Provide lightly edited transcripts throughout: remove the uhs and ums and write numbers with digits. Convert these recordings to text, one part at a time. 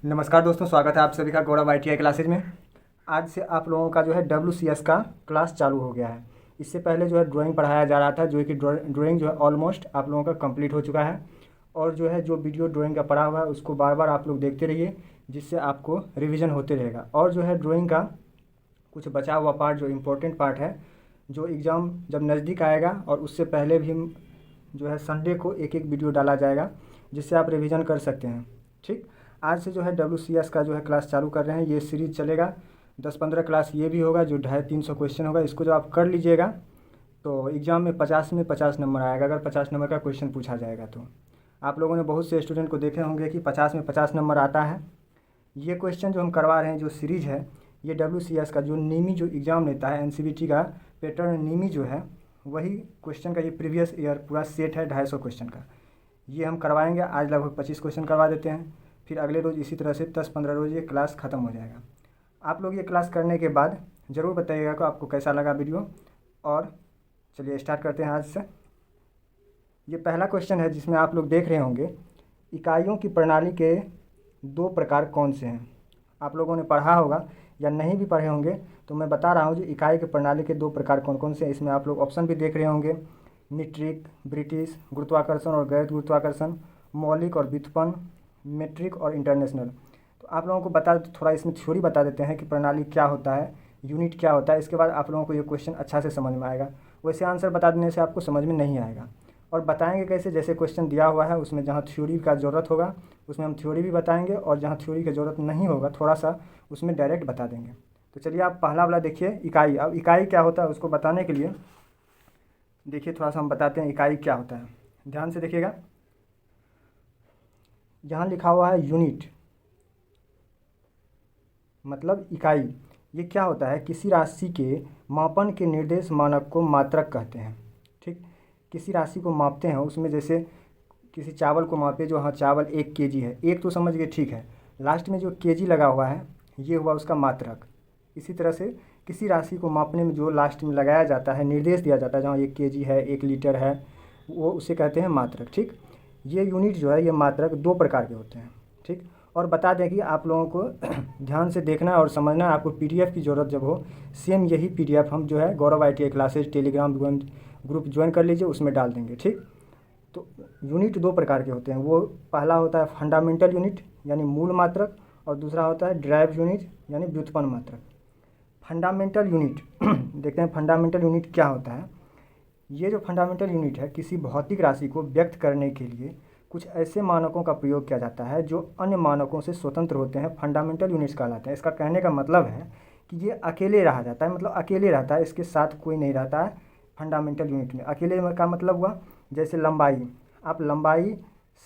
नमस्कार दोस्तों, स्वागत है आप सभी का गौरव ITI क्लासेज में। आज से आप लोगों का जो है WCS का क्लास चालू हो गया है। इससे पहले जो है ड्राइंग पढ़ाया जा रहा था, जो कि ड्राइंग जो है ऑलमोस्ट आप लोगों का कंप्लीट हो चुका है। और जो है जो वीडियो ड्राइंग का पढ़ा हुआ है उसको बार बार आप लोग देखते रहिए, जिससे आपको रिविज़न होते रहेगा। और जो है ड्राइंग का कुछ बचा हुआ पार्ट, जो इम्पोर्टेंट पार्ट है, जो एग्ज़ाम जब नज़दीक आएगा और उससे पहले भी जो है संडे को एक एक वीडियो डाला जाएगा, जिससे आप रिवीजन कर सकते हैं। ठीक, आज से जो है WCS का जो है क्लास चालू कर रहे हैं। ये सीरीज़ चलेगा 10-15 क्लास, ये भी होगा जो 250-300 क्वेश्चन होगा। इसको जो आप कर लीजिएगा तो एग्ज़ाम में 50 में 50 नंबर आएगा, अगर 50 नंबर का क्वेश्चन पूछा जाएगा तो। आप लोगों ने बहुत से स्टूडेंट को देखे होंगे कि 50 में 50 नंबर आता है। ये क्वेश्चन जो हम करवा रहे हैं, जो सीरीज़ है, ये WCS का जो नीमी जो एग्ज़ाम लेता है, NCVT का पैटर्न नीमी जो है, वही क्वेश्चन का ये प्रीवियस ईयर पूरा सेट है 250 क्वेश्चन का। ये हम करवाएंगे। आज लगभग 25 क्वेश्चन करवा देते हैं, फिर अगले रोज़ इसी तरह से 10-15 रोज़ ये क्लास ख़त्म हो जाएगा। आप लोग ये क्लास करने के बाद ज़रूर बताइएगा कि आपको कैसा लगा वीडियो। और चलिए स्टार्ट करते हैं आज से। ये पहला क्वेश्चन है जिसमें आप लोग देख रहे होंगे, इकाइयों की प्रणाली के दो प्रकार कौन से हैं। आप लोगों ने पढ़ा होगा या नहीं भी पढ़े होंगे तो मैं बता रहा हूँ, जो इकाई की प्रणाली के दो प्रकार कौन कौन से हैं। इसमें आप लोग ऑप्शन भी देख रहे होंगे, मीट्रिक, ब्रिटिश, गुरुत्वाकर्षण और गैर गुरुत्वाकर्षण, मौलिक और व्युत्पन्न, मेट्रिक और इंटरनेशनल। तो आप लोगों को थोड़ा इसमें थ्योरी बता देते हैं कि प्रणाली क्या होता है, यूनिट क्या होता है। इसके बाद आप लोगों को ये क्वेश्चन अच्छा से समझ में आएगा। वैसे आंसर बता देने से आपको समझ में नहीं आएगा। और बताएंगे कैसे, जैसे क्वेश्चन दिया हुआ है उसमें जहाँ थ्योरी का ज़रूरत होगा उसमें हम थ्योरी भी बताएंगे, और जहाँ थ्योरी की ज़रूरत नहीं होगा थोड़ा सा उसमें डायरेक्ट बता देंगे। तो चलिए आप पहला वाला देखिए, इकाई। अब इकाई क्या होता है उसको बताने के लिए देखिए थोड़ा सा हम बताते हैं इकाई क्या होता है। ध्यान से देखिएगा, यहाँ लिखा हुआ है यूनिट, मतलब इकाई। ये क्या होता है, किसी राशि के मापन के निर्देश मानक को मात्रक कहते हैं। ठीक, किसी राशि को मापते हैं, उसमें जैसे किसी चावल को मापे, जो हाँ चावल 1 kg है, एक तो समझ गए, ठीक है। लास्ट में जो kg लगा हुआ है ये हुआ उसका मात्रक। इसी तरह से किसी राशि को मापने में जो लास्ट में लगाया जाता है, निर्देश दिया जाता है, जहाँ 1 kg है, 1 लीटर है, वो उसे कहते हैं मात्रक। ठीक, ये यूनिट जो है, ये मात्रक दो प्रकार के होते हैं। ठीक, और बता दें कि आप लोगों को ध्यान से देखना और समझना। आपको PDF की ज़रूरत जब हो, सेम यही PDF हम जो है गौरव ITI classes Telegram group join कर लीजिए, उसमें डाल देंगे। ठीक, तो यूनिट दो प्रकार के होते हैं। वो पहला होता है फंडामेंटल यूनिट यानी मूल मात्रक, और दूसरा होता है ड्राइव यूनिट यानी व्युत्पन्न मात्रक। फंडामेंटल यूनिट देखते हैं फंडामेंटल यूनिट क्या होता है। ये जो फंडामेंटल यूनिट है, किसी भौतिक राशि को व्यक्त करने के लिए कुछ ऐसे मानकों का प्रयोग किया जाता है जो अन्य मानकों से स्वतंत्र होते हैं, फंडामेंटल यूनिट्स कहलाते हैं। इसका कहने का मतलब है कि ये अकेले रहा जाता है, मतलब अकेले रहता है, इसके साथ कोई नहीं रहता है। फंडामेंटल यूनिट में अकेले का मतलब हुआ, जैसे लंबाई, आप लंबाई,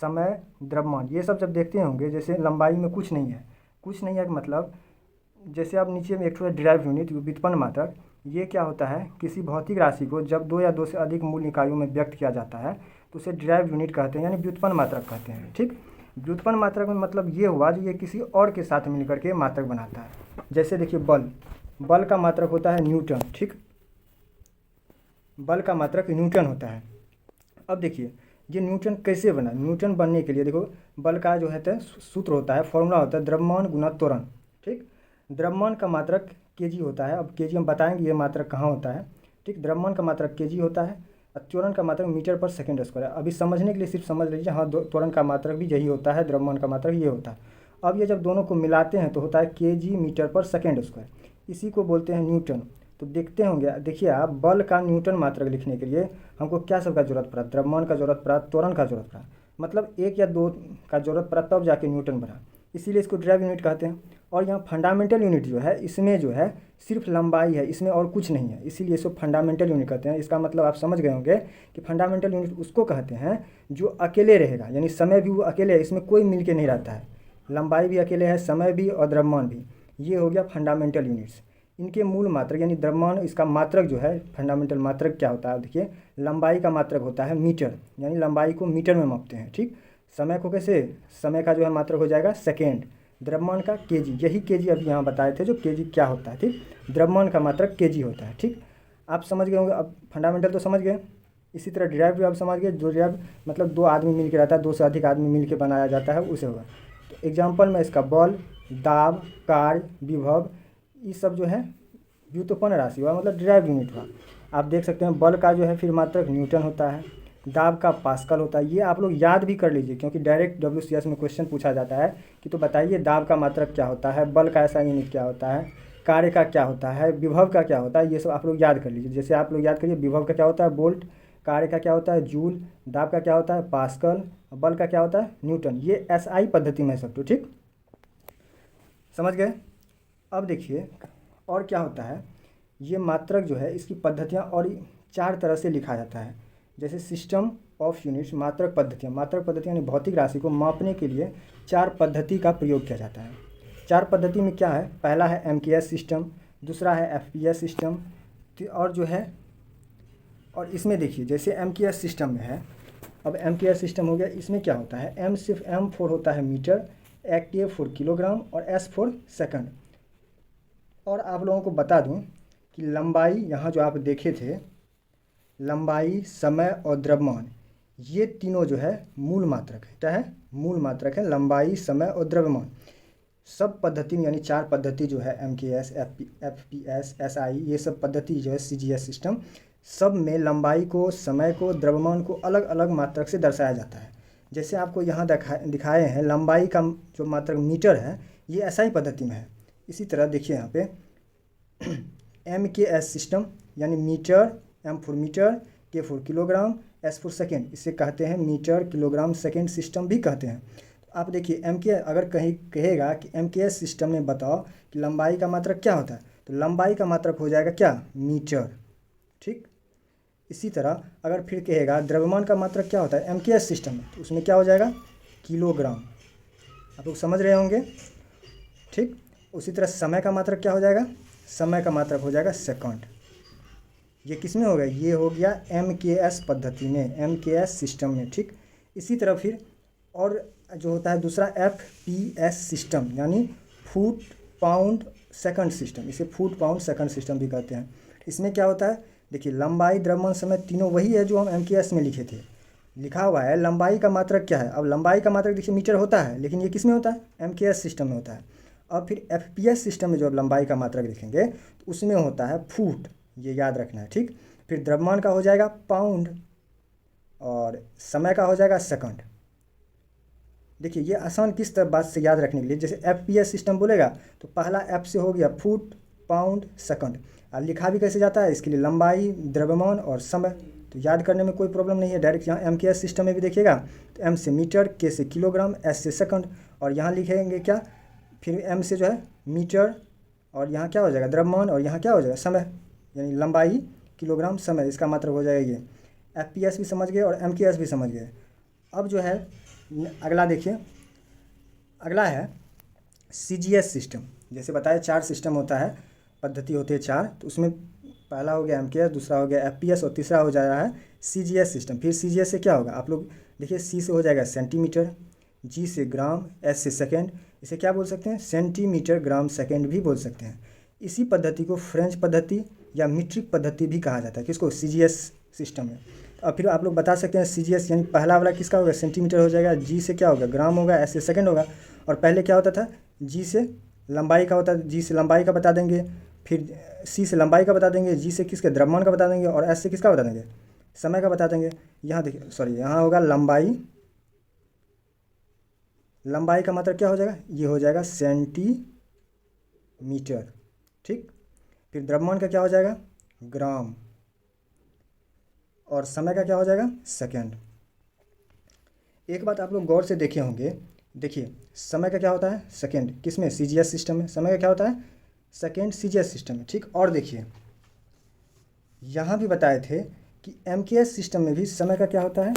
समय, द्रव्यमान, ये सब जब देखते होंगे, जैसे लंबाई में कुछ नहीं है, कुछ नहीं है का मतलब, जैसे आप नीचे में एक ड्राइव यूनिट, व्युत्पन्न मात्रक, ये क्या होता है, किसी भौतिक राशि को जब दो या दो से अधिक मूल इकाइयों में व्यक्त किया जाता है तो उसे ड्राइव यूनिट कहते हैं, यानी व्युत्पन्न मात्रक कहते हैं। ठीक, व्युत्पन्न मात्रक में मतलब ये हुआ जो ये किसी और के साथ मिलकर के मात्रक बनाता है। जैसे देखिए बल, बल का मात्रक होता है न्यूटन। ठीक, बल का मात्रक न्यूटन होता है। अब देखिए ये न्यूटन कैसे बना। न्यूटन बनने के लिए देखो, बल का जो है सूत्र होता है, फॉर्मूला होता है द्रव्यमान गुना त्वरण। ठीक, द्रव्यमान का मात्रक kg होता है। अब kg हम बताएंगे ये मात्रक कहाँ होता है। ठीक, द्रव्यमान का मात्रक kg होता है, और त्वरण का मात्रक मीटर पर सेकंड स्क्वायर है। अभी समझने के लिए सिर्फ समझ लीजिए, हाँ त्वरण का मात्रक भी यही होता है, द्रव्यमान का मात्रक ये होता है। अब ये जब दोनों को मिलाते हैं तो होता है kg मीटर पर सेकंड स्क्वायर, इसी को बोलते हैं न्यूटन। तो देखते होंगे, देखिए आप, बल का न्यूटन मात्रक लिखने के लिए हमको क्या सब का जरूरत पड़ा, द्रव्यमान का जरूरत पड़ा, त्वरण का जरूरत पड़ा, मतलब एक या दो का जरूरत पड़ा, तब जाके न्यूटन बना, इसीलिए इसको ड्राइव यूनिट कहते हैं। और यहाँ फंडामेंटल यूनिट जो है, इसमें जो है सिर्फ लंबाई है, इसमें और कुछ नहीं है, इसीलिए इसको फंडामेंटल यूनिट कहते हैं। इसका मतलब आप समझ गए होंगे कि फंडामेंटल यूनिट उसको कहते हैं जो अकेले रहेगा, यानी समय भी वो अकेले है, इसमें कोई मिल के नहीं रहता है, लंबाई भी अकेले है, समय भी और द्रव्यमान भी। ये हो गया फंडामेंटल यूनिट्स। इनके मूल मात्रक यानी द्रव्यमान, इसका मात्रक जो है फंडामेंटल मात्रक क्या होता है, देखिए लंबाई का मात्रक होता है मीटर, यानी लंबाई को मीटर में मापते हैं। ठीक, समय को कैसे, समय का जो है मात्रक हो जाएगा सेकेंड, द्रव्यमान का kg, यही kg अभी यहाँ बताए थे जो kg क्या होता है। ठीक, द्रव्यमान का मात्रक kg होता है। ठीक, आप समझ गए होंगे। अब फंडामेंटल तो समझ गए, इसी तरह ड्राइव भी आप समझ गए। जो ड्राइव मतलब दो आदमी मिल के रहता है, दो से अधिक आदमी मिल के बनाया जाता है, उसे होगा। तो एग्जाम्पल में इसका बल, दाब, कार्य, विभव, ये सब जो है व्युत्पन्न राशि हुआ, मतलब डिराइव यूनिट हुआ। आप देख सकते हैं बल का जो है फिर मात्रक न्यूटन होता है, दाब का पास्कल होता है। ये आप लोग याद भी कर लीजिए, क्योंकि डायरेक्ट WCS में क्वेश्चन पूछा जाता है कि तो बताइए दाब का मात्रक क्या होता है, बल का ऐसा यूनिट क्या होता है, कार्य का क्या होता है, विभव का क्या होता है, ये सब आप लोग याद कर लीजिए। जैसे आप लोग याद करिए विभव का क्या होता है वोल्ट, कार्य का क्या होता है जूल, दाब का क्या होता है पास्कल, बल का क्या होता है न्यूटन। ये SI पद्धति में सब तो ठीक समझ गए। अब देखिए और क्या होता है, ये मात्रक जो है इसकी पद्धतियाँ और 4 तरह से लिखा जाता है। जैसे सिस्टम ऑफ यूनिट्स, मात्रक पद्धतियाँ यानी भौतिक राशि को मापने के लिए 4 पद्धति का प्रयोग किया जाता है। 4 पद्धति में क्या है, पहला है MKS सिस्टम, दूसरा है FPS सिस्टम, और जो है और इसमें देखिए जैसे MKS सिस्टम में है, अब MKS सिस्टम हो गया, इसमें क्या होता है M सिर्फ M फॉर होता है मीटर, AK फॉर किलोग्राम और S फॉर सेकंड। और आप लोगों को बता दूं कि लंबाई, यहाँ जो आप देखे थे लंबाई, समय और द्रव्यमान, ये तीनों जो है मूल मात्रक है। क्या है, मूल मात्रक है, लंबाई, समय और द्रव्यमान। सब पद्धति में यानी 4 पद्धति जो है MKS, FPS, SI, ये सब पद्धति जो है CGS सिस्टम, सब में लंबाई को, समय को, द्रव्यमान को अलग अलग मात्रक से दर्शाया जाता है। जैसे आपको यहाँ दिखाए हैं लंबाई का जो मात्रक मीटर है ये SI पद्धति में है। इसी तरह देखिए यहाँ पे MKS सिस्टम यानी metre, M for metre, K for kilogram, S for second, इसे कहते हैं मीटर किलोग्राम सेकेंड सिस्टम भी कहते हैं। तो आप देखिए अगर कहीं कहेगा कि MKS सिस्टम में बताओ कि लंबाई का मात्रक क्या होता है, तो लंबाई का मात्रक हो जाएगा क्या, मीटर, ठीक। इसी तरह अगर फिर कहेगा द्रव्यमान का मात्रक क्या होता है MKS सिस्टम में, तो उसमें क्या हो जाएगा, किलोग्राम। आप लोग समझ रहे होंगे, ठीक। उसी तरह समय का मात्रक क्या हो जाएगा, समय का मात्रक हो जाएगा सेकंड। ये किस में हो गया, ये हो गया MKS पद्धति में, MKS सिस्टम में, ठीक। इसी तरह फिर और जो होता है दूसरा FPS सिस्टम यानी फुट पाउंड सेकंड सिस्टम, इसे फुट पाउंड सेकंड सिस्टम भी कहते हैं। इसमें क्या होता है, देखिए लंबाई, द्रव्यमान, समय तीनों वही है जो हम MKS में लिखे थे। लिखा हुआ है लंबाई का मात्रक क्या है, अब लंबाई का मात्रक देखिए मीटर होता है, लेकिन ये किस में होता है, MKS सिस्टम में होता है। अब फिर FPS सिस्टम में जो अब लंबाई का मात्रक देखेंगे तो उसमें होता है फुट, ये याद रखना है, ठीक। फिर द्रव्यमान का हो जाएगा पाउंड और समय का हो जाएगा सेकंड। देखिए ये आसान किस तरह बात से याद रखने के लिए, जैसे FPS सिस्टम बोलेगा तो पहला F से हो गया फुट, पाउंड, सेकंड। और लिखा भी कैसे जाता है, इसके लिए लंबाई, द्रव्यमान और समय, तो याद करने में कोई प्रॉब्लम नहीं है। डायरेक्ट यहाँ MKS सिस्टम में भी देखिएगा तो M से मीटर, K से किलोग्राम, S से सेकंड, और यहाँ लिखेंगे क्या, फिर M से जो है मीटर, और यहाँ क्या हो जाएगा द्रव्यमान, और यहाँ क्या हो जाएगा समय, यानी लंबाई, किलोग्राम, समय, इसका मात्रक हो जाएगा ये। FPS भी समझ गए और MKS भी समझ गए। अब जो है अगला देखिए, अगला है CGS सिस्टम। जैसे बताया 4 सिस्टम होता है, पद्धति होती है 4, तो उसमें पहला हो गया MKS, दूसरा हो गया FPS और तीसरा हो जा रहा है CGS सिस्टम। फिर CGS से क्या होगा, आप लोग देखिए C से हो जाएगा सेंटीमीटर, G से ग्राम, S से सेकेंड, इसे क्या बोल सकते हैं, सेंटीमीटर ग्राम सेकेंड भी बोल सकते हैं। इसी पद्धति को फ्रेंच पद्धति या मीट्रिक पद्धति भी कहा जाता है, किसको, CGS सिस्टम में। अब फिर आप लोग बता सकते हैं CGS यानी पहला वाला किसका होगा, सेंटीमीटर हो जाएगा, G से क्या होगा, ग्राम होगा, S से सेकंड होगा, और पहले क्या होता था, G से लंबाई का होता है, G से लंबाई का बता देंगे, फिर C से लंबाई का बता देंगे, G से किसके, द्रव्यमान का बता देंगे, और S से किसका बता देंगे, समय का बता देंगे। यहाँ देखिए सॉरी, यहाँ होगा लंबाई, लंबाई का मतलब क्या हो जाएगा, ये हो जाएगा सेंटीमीटर, ठीक। फिर द्रव्यमान का क्या हो जाएगा, ग्राम, और समय का क्या हो जाएगा, सेकंड। एक बात आप लोग गौर से देखे होंगे, देखिए समय का क्या होता है, सेकंड, किसमें, CGS सिस्टम में। समय का क्या होता है, सेकंड, CGS सिस्टम में, ठीक। और देखिए यहाँ भी बताए थे कि MKS सिस्टम में भी समय का क्या होता है,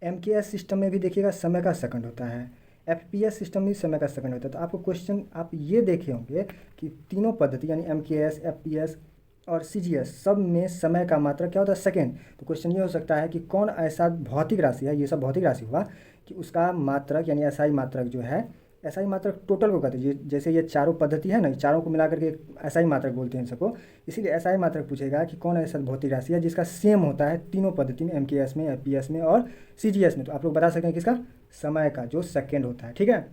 MKS सिस्टम में भी देखिएगा समय का सेकंड होता है, FPS सिस्टम में समय का सेकंड होता है। तो आपको क्वेश्चन आप ये देखे होंगे कि तीनों पद्धति यानी MKS, FPS और CGS सब में समय का मात्रक क्या होता है, सेकंड। तो क्वेश्चन ये हो सकता है कि कौन ऐसा भौतिक राशि है, ये सब भौतिक राशि हुआ, कि उसका मात्रक यानी SI मात्रक जो है SI मात्रक टोटल को कहते हैं। ये जैसे ये चारों पद्धति है ना, चारों को मिला करके SI मात्रक बोलते हैं सबको। इसीलिए SI मात्रक पूछेगा कि कौन ऐसा भौतिक राशि है जिसका सेम होता है तीनों पद्धति में, MKS में, FPS में और CGS में। तो आप लोग बता सकते हैं किसका, समय का जो सेकेंड होता है। ठीक है,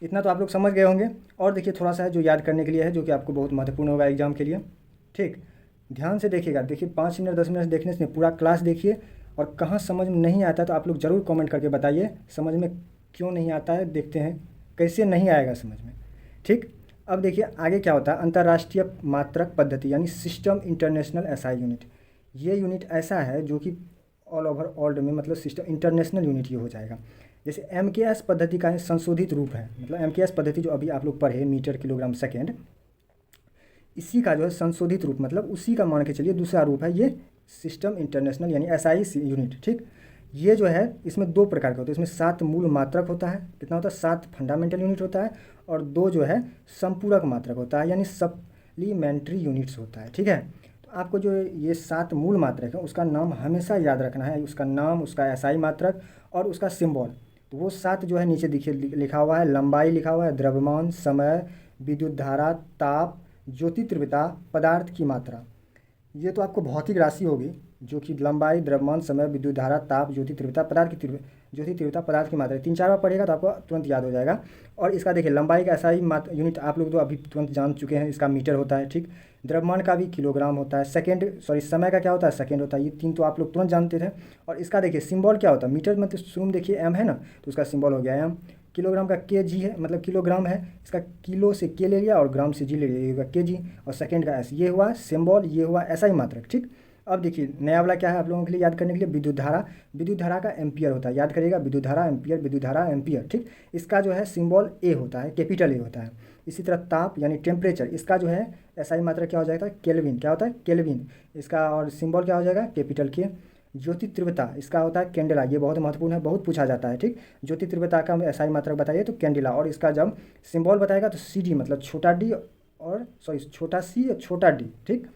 इतना तो आप लोग समझ गए होंगे। और देखिए थोड़ा सा है जो याद करने के लिए है, जो कि आपको बहुत महत्वपूर्ण होगा एग्जाम के लिए। ठीक, ध्यान से देखिएगा। देखिए 5 मिनट 10 मिनट देखने से पूरा क्लास देखिए, और कहाँ समझ में नहीं आता तो आप लोग ज़रूर कमेंट करके बताइए समझ में क्यों नहीं आता है, देखते हैं कैसे नहीं आएगा समझ में। ठीक, अब देखिए आगे क्या होता है, अंतर्राष्ट्रीय मात्रक पद्धति यानी सिस्टम इंटरनेशनल SI यूनिट। ये यूनिट ऐसा है जो कि ऑल ओवर वर्ल्ड में, मतलब सिस्टम इंटरनेशनल यूनिट ये हो जाएगा। जैसे MKS पद्धति का संशोधित रूप है, मतलब MKS पद्धति जो अभी आप लोग पढ़े, मीटर किलोग्राम सेकेंड, इसी का जो है संशोधित रूप, मतलब उसी का मान के चलिए दूसरा रूप है ये सिस्टम इंटरनेशनल यानी SI यूनिट। ठीक, ये जो है इसमें 2 प्रकार के होते हैं। इसमें 7 मूल मात्रक होता है, कितना होता है, 7 फंडामेंटल यूनिट होता है, और 2 जो है संपूरक मात्रक होता है यानी सप्लीमेंट्री यूनिट्स होता है। ठीक है, तो आपको जो ये 7 मूल मात्रक है उसका नाम हमेशा याद रखना है, उसका नाम, उसका SI मात्रक और उसका सिंबल। तो वो 7 जो है नीचे देखिए लिखा हुआ है, लंबाई लिखा हुआ है, द्रव्यमान, समय, विद्युत धारा, ताप, ज्योति तीव्रता, पदार्थ की मात्रा। ये तो आपको भौतिक राशि होगी जो कि लंबाई, द्रव्यमान, समय, विद्युत धारा, ताप, ज्योति तीव्रता, पदार्थ की ज्योति तीव्रता, पदार्थ की मात्रा। 3-4 बार पढ़ेगा तो आपको तुरंत याद हो जाएगा। और इसका देखिए लंबाई का SI यूनिट आप लोग तो अभी तुरंत जान चुके हैं, इसका मीटर होता है। ठीक, द्रव्यमान का भी किलोग्राम होता है, समय का क्या होता है, सेकेंड होता है। ये 3 तो आप लोग तुरंत जानते थे। और इसका देखिए सिंबल क्या होता है, मीटर में तो शुरू में देखिए M है ना, तो उसका सिंबल हो गया M। किलोग्राम का kg है, मतलब किलोग्राम है, इसका किलो से K ले लिया और ग्राम से G ले लिया, ये होगा kg। और सेकेंड का S, ये हुआ सिंबल, ये हुआ SI मात्रक। ठीक, अब देखिए नया वाला क्या है आप लोगों के लिए याद करने के लिए, विद्युत धारा। विद्युत धारा का एम्पियर होता है, याद करिएगा, विद्युत धारा एम्पियर, विद्युत धारा एम्पियर। ठीक, इसका जो है सिंबल A होता है, कैपिटल A होता है। इसी तरह ताप यानी टेम्परेचर, इसका जो है SI मात्रक क्या हो जाएगा, केल्विन। क्या होता है, केल्विन। इसका और सिंबल क्या हो जाएगा, कैपिटल K। ज्योति तीव्रता, इसका होता है कैंडेला, ये बहुत महत्वपूर्ण है, बहुत पूछा जाता है। ठीक, ज्योति तीव्रता का SI मात्रक बताइए तो कैंडेला, और इसका जब सिंबल बताएगा तो CD, मतलब छोटा d और छोटा c और छोटा d। ठीक,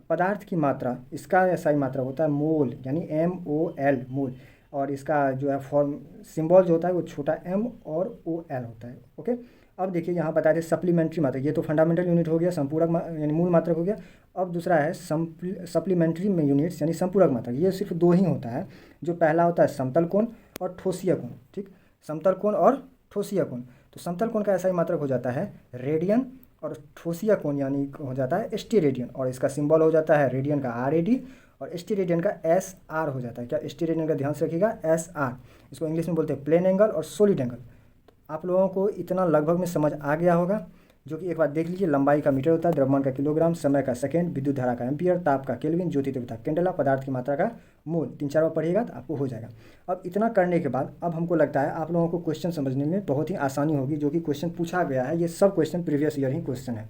पदार्थ की मात्रा, इसका SI मात्रा होता है मोल यानी MOL, मोल। और इसका जो है फॉर्म सिंबल जो होता है वो छोटा m और OL होता है। ओके, अब देखिए यहाँ बताए थे सप्लीमेंट्री मात्रक, ये तो फंडामेंटल यूनिट हो गया, संपूरक यानी मूल मात्रक हो गया। अब दूसरा है सप्लीमेंट्री में यूनिट्स यानी संपूरक मात्रक। ये सिर्फ 2 ही होता है, जो पहला होता है समतल कोण और ठोसीय कोण। ठीक, समतल कोण और ठोसीय कोण। तो समतल कोण का SI मात्रक हो जाता है रेडियन, और ठोसीय कोण यानी हो जाता है स्टेरेडियन, और इसका सिंबल हो जाता है रेडियन का RAD और स्टेरेडियन का SR हो जाता है। क्या, स्टेरेडियन का ध्यान से रखिएगा, SR। इसको इंग्लिश में बोलते हैं प्लेन एंगल और सॉलिड एंगल। तो आप लोगों को इतना लगभग में समझ आ गया होगा, जो कि एक बार देख लीजिए। लंबाई का मीटर होता है, द्रव्यमान का किलोग्राम, समय का सेकेंड, विद्युत धारा का एम्पियर, ताप का केल्विन, ज्योति तीव्रता कैंडेला, पदार्थ की मात्रा का मोल। 3-4 बार पढ़िएगा तो आपको हो जाएगा। अब इतना करने के बाद अब हमको लगता है आप लोगों को क्वेश्चन समझने में बहुत ही आसानी होगी, जो कि क्वेश्चन पूछा गया है। ये सब क्वेश्चन प्रीवियस ईयर ही क्वेश्चन है।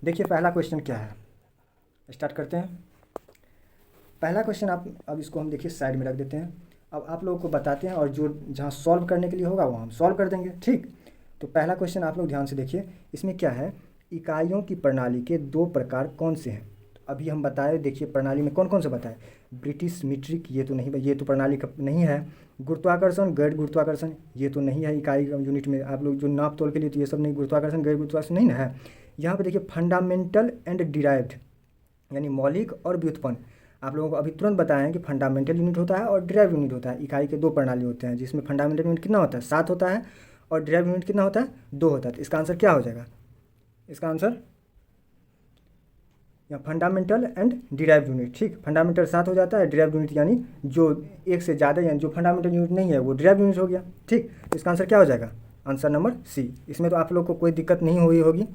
देखिए पहला क्वेश्चन क्या है, स्टार्ट करते हैं। पहला क्वेश्चन आप, अब इसको हम देखिए साइड में रख देते हैं। अब आप लोगों को बताते हैं, और जो जहाँ सॉल्व करने के लिए होगा वो हम सॉल्व कर देंगे। ठीक, तो पहला क्वेश्चन आप लोग ध्यान से देखिए। इसमें क्या है, इकाइयों की प्रणाली के 2 प्रकार कौन से हैं। तो अभी हम बताए, देखिए प्रणाली में कौन कौन से बताए, ब्रिटिश मीट्रिक, ये तो नहीं, ये तो प्रणाली का नहीं है। गुरुत्वाकर्षण, गैर गुरुत्वाकर्षण, ये तो नहीं है इकाई यूनिट में। आप लोग जो नाप तोल के लिए, तो ये सब नहीं, गुरुत्वाकर्षण गैर गुरुत्वाकर्षण नहीं ना है। यहाँ पे देखिए फंडामेंटल एंड डिराइव्ड यानी मौलिक और व्युत्पन्न। आप लोगों को अभी तुरंत बताया है कि फंडामेंटल यूनिट होता है और डिराइव यूनिट होता है। इकाई के 2 प्रणाली होते हैं, जिसमें फंडामेंटल यूनिट कितना होता है, 7 होता है, और डिराइव यूनिट कितना होता है, 2 होता है। तो इसका आंसर क्या हो जाएगा, इसका आंसर या फंडामेंटल एंड डिराइव यूनिट। ठीक, फंडामेंटल 7 हो जाता है, डिराइव यूनिट यानी जो 1 से ज़्यादा, यानी जो फंडामेंटल यूनिट नहीं है वो डिराइव यूनिट हो गया। ठीक, तो इसका आंसर क्या हो जाएगा, आंसर नंबर C। इसमें तो आप लोग को कोई दिक्कत नहीं हुई होगी,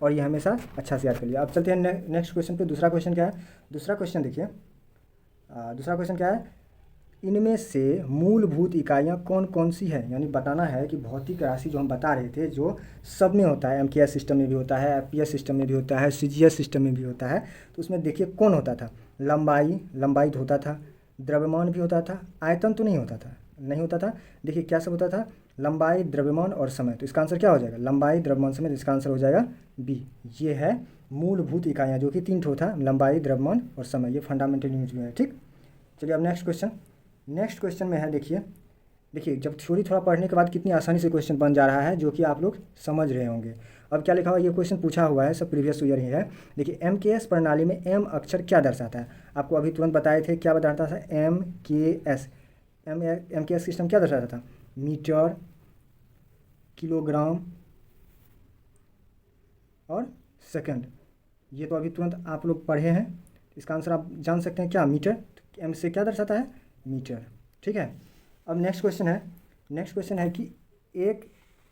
और ये हमेशा अच्छा से याद कर लिया। अब चलते हैं नेक्स्ट क्वेश्चन पे। दूसरा क्वेश्चन क्या है, दूसरा क्वेश्चन देखिए, दूसरा क्वेश्चन क्या है, इनमें से मूलभूत इकाइयाँ कौन कौन सी है। यानी बताना है कि भौतिक राशि जो हम बता रहे थे, जो सब में होता है, MKS सिस्टम में भी होता है, FPS सिस्टम में भी होता है, CGS सिस्टम में भी होता है, तो उसमें देखिए कौन होता था, लंबाई तो होता था, द्रव्यमान भी होता था, आयतन तो नहीं होता था। देखिए क्या सब होता था, लंबाई, द्रव्यमान और समय। तो इसका आंसर क्या हो जाएगा, लंबाई, द्रव्यमान, समय। तो इसका आंसर हो जाएगा B। ये है मूलभूत इकाइयाँ, जो कि 3 ठो था, लंबाई, द्रव्यमान और समय। ये फंडामेंटल यूनिट में है। ठीक, चलिए अब नेक्स्ट क्वेश्चन में है, देखिए देखिए जब थ्योरी थोड़ा पढ़ने के बाद कितनी आसानी से क्वेश्चन बन जा रहा है, जो कि आप लोग समझ रहे होंगे। अब क्या लिखा हुआ, ये क्वेश्चन पूछा हुआ है, सब प्रीवियस ईयर ही है। देखिए MKS प्रणाली में M अक्षर क्या दर्शाता है? आपको अभी तुरंत बताए थे क्या बताता था। MKS, MKS सिस्टम क्या दर्शाता था? मीटर, किलोग्राम और सेकंड। ये तो अभी तुरंत आप लोग पढ़े हैं। इसका आंसर आप जान सकते हैं क्या? मीटर। M से क्या दर्शाता है? मीटर। ठीक है। अब नेक्स्ट क्वेश्चन है कि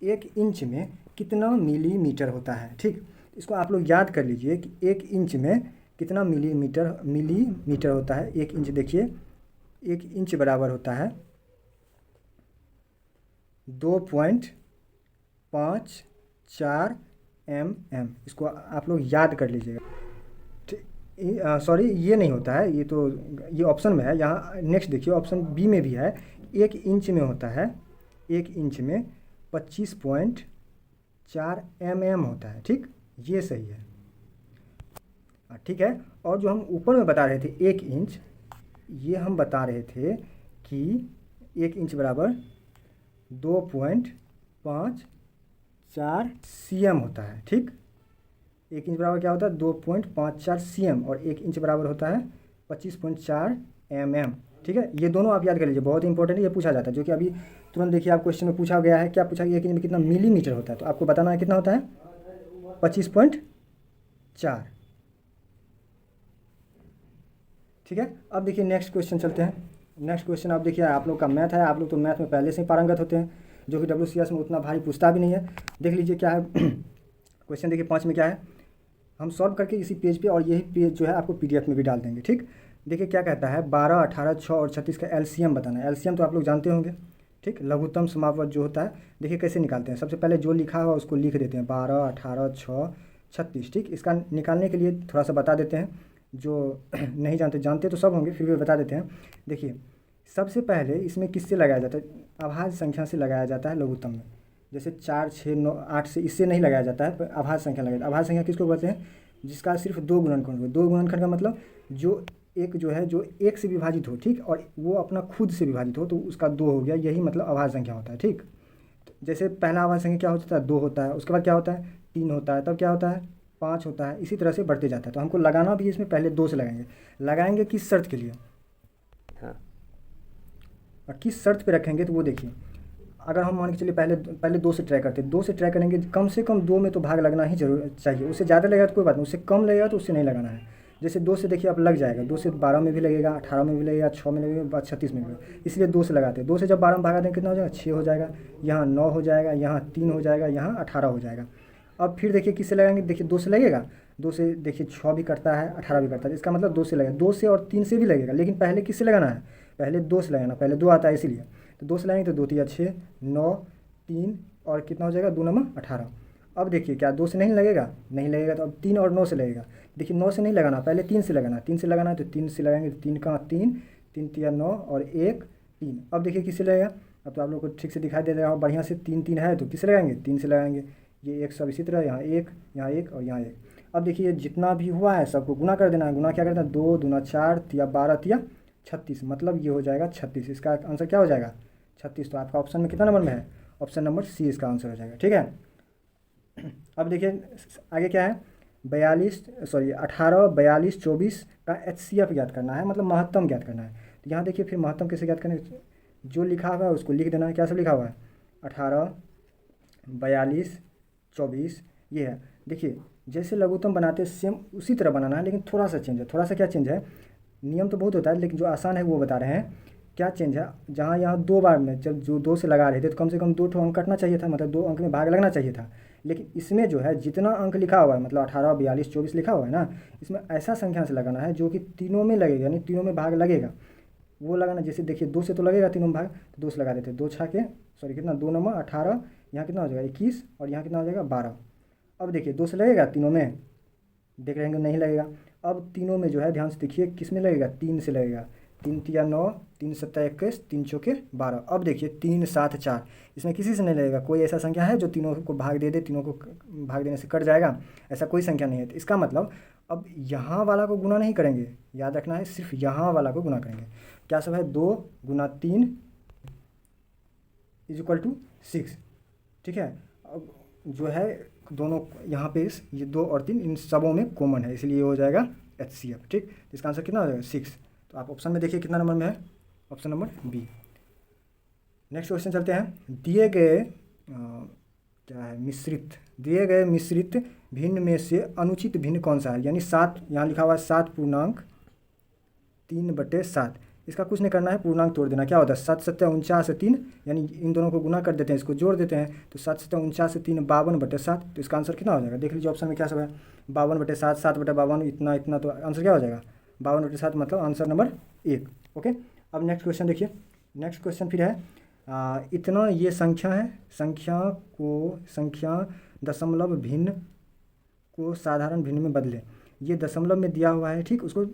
एक इंच में कितना मिलीमीटर होता है? ठीक, इसको आप लोग याद कर लीजिए कि एक इंच में कितना मिलीमीटर होता है। एक इंच, देखिए एक इंच बराबर होता है 2.54 mm। इसको आप लोग याद कर लीजिएगा। सॉरी, ये नहीं होता है, ये ऑप्शन में है। यहाँ नेक्स्ट देखिए, ऑप्शन बी में भी है। एक इंच में होता है, एक इंच में 25.4 mm होता है। ठीक, ये सही है। ठीक है। और जो हम ऊपर में बता रहे थे एक इंच, ये हम बता रहे थे कि एक इंच बराबर 2.54 cm होता है। ठीक, एक इंच बराबर क्या होता है? 2.54 cm, और एक इंच बराबर होता है 25.4 mm। ठीक है, ये दोनों आप याद कर लीजिए, बहुत इंपॉर्टेंट है, ये पूछा जाता है। जो कि अभी तुरंत देखिए आप क्वेश्चन में पूछा गया है, क्या पूछा गया? एक इंच में कितना मिलीमीटर होता है, तो आपको बताना है कितना होता है? 25.4। ठीक है। अब देखिए नेक्स्ट क्वेश्चन चलते हैं। नेक्स्ट क्वेश्चन आप देखिए, आप लोग का मैथ है, आप लोग तो मैथ में पहले से ही पारंगत होते हैं, जो कि WCS में उतना भारी पूछता भी नहीं है। देख लीजिए क्या है क्वेश्चन। देखिए 5 में क्या है, हम सॉल्व करके इसी पेज पे, और यही पेज जो है आपको PDF में भी डाल देंगे। ठीक, देखिए क्या कहता है, 12, 18, 6 और 36 का LCM बताना है। LCM तो आप लोग जानते होंगे। ठीक, लघुत्तम समापवर्ग जो होता है, देखिए कैसे निकालते हैं। सबसे पहले जो लिखा हुआ उसको लिख देते हैं, 12, 18, 6, 36। ठीक, इसका निकालने के लिए थोड़ा सा बता देते हैं, जो नहीं जानते तो सब होंगे, फिर भी बता देते हैं। देखिए सबसे पहले इसमें किससे लगाया जाता है? अभाज्य संख्या से लगाया जाता है लघुत्तम में। जैसे 4, 6, 9, 8 से, इससे नहीं लगाया जाता है, अभाज्य संख्या लगाया। अभाज्य संख्या किसको कहते हैं? जिसका सिर्फ 2 गुणनखंड हो। 2 गुणनखंड का मतलब जो एक जो है जो 1 से विभाजित हो, ठीक, और वो अपना खुद से विभाजित हो, तो उसका 2 हो गया। यही मतलब अभाज्य संख्या होता है। ठीक, जैसे पहला अभाज्य संख्या क्या होता है? 2 होता है। उसके बाद क्या होता है? 3 होता है। तब क्या होता है? 5 होता है। इसी तरह से बढ़ते जाता है। तो हमको लगाना भी इसमें पहले 2 से लगाएंगे किस शर्त के लिए? हाँ, और किस शर्त पे रखेंगे तो वो देखिए। अगर हम मान के चलिए पहले 2 से ट्राई करते हैं, 2 से ट्राई करेंगे, कम से कम 2 में तो भाग लगना ही जरूर चाहिए। उससे ज़्यादा लगेगा तो कोई बात नहीं, उससे कम लगेगा तो उससे नहीं लगाना है। जैसे 2 से देखिए अब लग जाएगा, 2 से 12 में भी लगेगा, 18 में भी लगेगा, 6 में लगेगा, 36 में भी लगेगा। इसलिए 2 से लगाते हैं। 2 से जब 12 में भागा देंगे कितना हो जाएगा? 6 हो जाएगा। यहाँ 9 हो जाएगा, यहाँ 3 हो जाएगा, यहाँ 18 हो जाएगा। अब फिर देखिए किससे लगाएंगे? देखिए 2 से लगेगा, 2 से देखिए 6 भी कटता है, 18 भी कटता है। इसका मतलब 2 से लगेगा। 2 से और 3 से भी लगेगा, लेकिन पहले किससे लगाना है? पहले 2 से लगाना, पहले 2 आता है इसीलिए। तो 2 से लगाएंगे तो 2 3 6, 9, 3 और कितना हो जाएगा? 2 9 18। अब देखिए क्या 2 से नहीं लगेगा? नहीं लगेगा। तो अब 3 और 9 से लगेगा। देखिए 9 से नहीं लगाना, पहले 3 से लगाना। 3 से लगाना है तो 3 से लगाएंगे तो 3 का 3, 3 3 9 और 1 3। अब देखिए किससे लगेगा? अब तो आप लोग को ठीक से दिखाई दे रहा हो बढ़िया से, 3 3 है तो किससे लगाएंगे? 3 से लगाएंगे। ये एक सब इसी तरह, यहाँ 1, यहाँ 1 और यहाँ 1। अब देखिए जितना भी हुआ है सबको गुना कर देना है। गुना क्या करना है? 2 दूना 4, तिया 12, तिया 36, मतलब ये हो जाएगा 36। इसका आंसर क्या हो जाएगा? 36। तो आपका ऑप्शन में कितना नंबर में है? ऑप्शन नंबर सी इसका आंसर हो जाएगा। ठीक है। अब देखिए आगे क्या है, 18, 42, 24 का HCF ज्ञात करना है, मतलब महत्तम ज्ञात करना है। तो यहाँ देखिए फिर महत्तम कैसे ज्ञात करें? जो लिखा हुआ है उसको लिख देना है। क्या सब लिखा हुआ है? 18, 42, 24 ये है। देखिए जैसे लघुत्तम बनाते हैं सेम उसी तरह बनाना है, लेकिन थोड़ा सा चेंज है। थोड़ा सा क्या चेंज है? नियम तो बहुत होता है, लेकिन जो आसान है वो बता रहे हैं। क्या चेंज है? जहाँ यहाँ 2 बार में जब जो 2 से लगा रहे थे तो कम से कम 2 अंक कटना चाहिए था, मतलब 2 अंक में भाग लगना चाहिए था। लेकिन इसमें जो है जितना अंक लिखा हुआ है, मतलब 18, 42, 24 लिखा हुआ है ना, इसमें ऐसा संख्या से लगाना है जो कि तीनों में लगेगा, यानी तीनों में भाग लगेगा वो लगाना। जैसे देखिए 2 से तो लगेगा तीनों में भाग, तो 2 से लगा देते हैं। 2 छः के सॉरी कितना, 2 9 18, यहाँ कितना हो जाएगा? 21 और यहाँ कितना हो जाएगा? 12। अब देखिए 2 से लगेगा तीनों में, देख रहे हैं नहीं लगेगा। अब तीनों में जो है ध्यान से देखिए किस में लगेगा? 3 से लगेगा। 3 तिया 9, 3 सत्ता 21, 3 चौके 12। अब देखिए 3 7 4, इसमें किसी से नहीं लगेगा। कोई ऐसा संख्या है जो तीनों को भाग दे दे? तीनों को भाग देने से कट जाएगा, ऐसा कोई संख्या नहीं है। तो इसका मतलब अब यहाँ वाला को गुना नहीं करेंगे, याद रखना है, सिर्फ यहाँ वाला को गुना करेंगे। क्या सब है? 2 गुना 3 इज इक्वल टू 6। ठीक है, अब जो है दोनों यहाँ पे ये 2 और 3 इन सबों में कॉमन है, इसलिए ये हो जाएगा HCF। ठीक, इसका आंसर कितना हो जाएगा 6। तो आप ऑप्शन में देखिए कितना नंबर में है, option number B. Next question चलते हैं। दिए गए क्या है मिश्रित, दिए गए मिश्रित भिन्न में से अनुचित भिन्न कौन सा है, यानी 7 यहाँ लिखा हुआ है 7/3/7। इसका कुछ नहीं करना है, पूर्णांक तोड़ देना। क्या होता है 7 7 49 3, यानी इन दोनों को गुना कर देते हैं, इसको जोड़ देते हैं, तो 7 7 49 3 52/7। तो इसका आंसर कितना हो जाएगा, देख लीजिए ऑप्शन में क्या सब है, 52/7, 7/52, इतना इतना, तो आंसर क्या हो जाएगा 52/7, मतलब आंसर नंबर 1। ओके, अब नेक्स्ट क्वेश्चन देखिए। नेक्स्ट क्वेश्चन फिर है इतना ये संख्या है, संख्या दशमलव भिन्न को साधारण भिन्न में बदले। ये दशमलव में दिया हुआ है, ठीक, उसको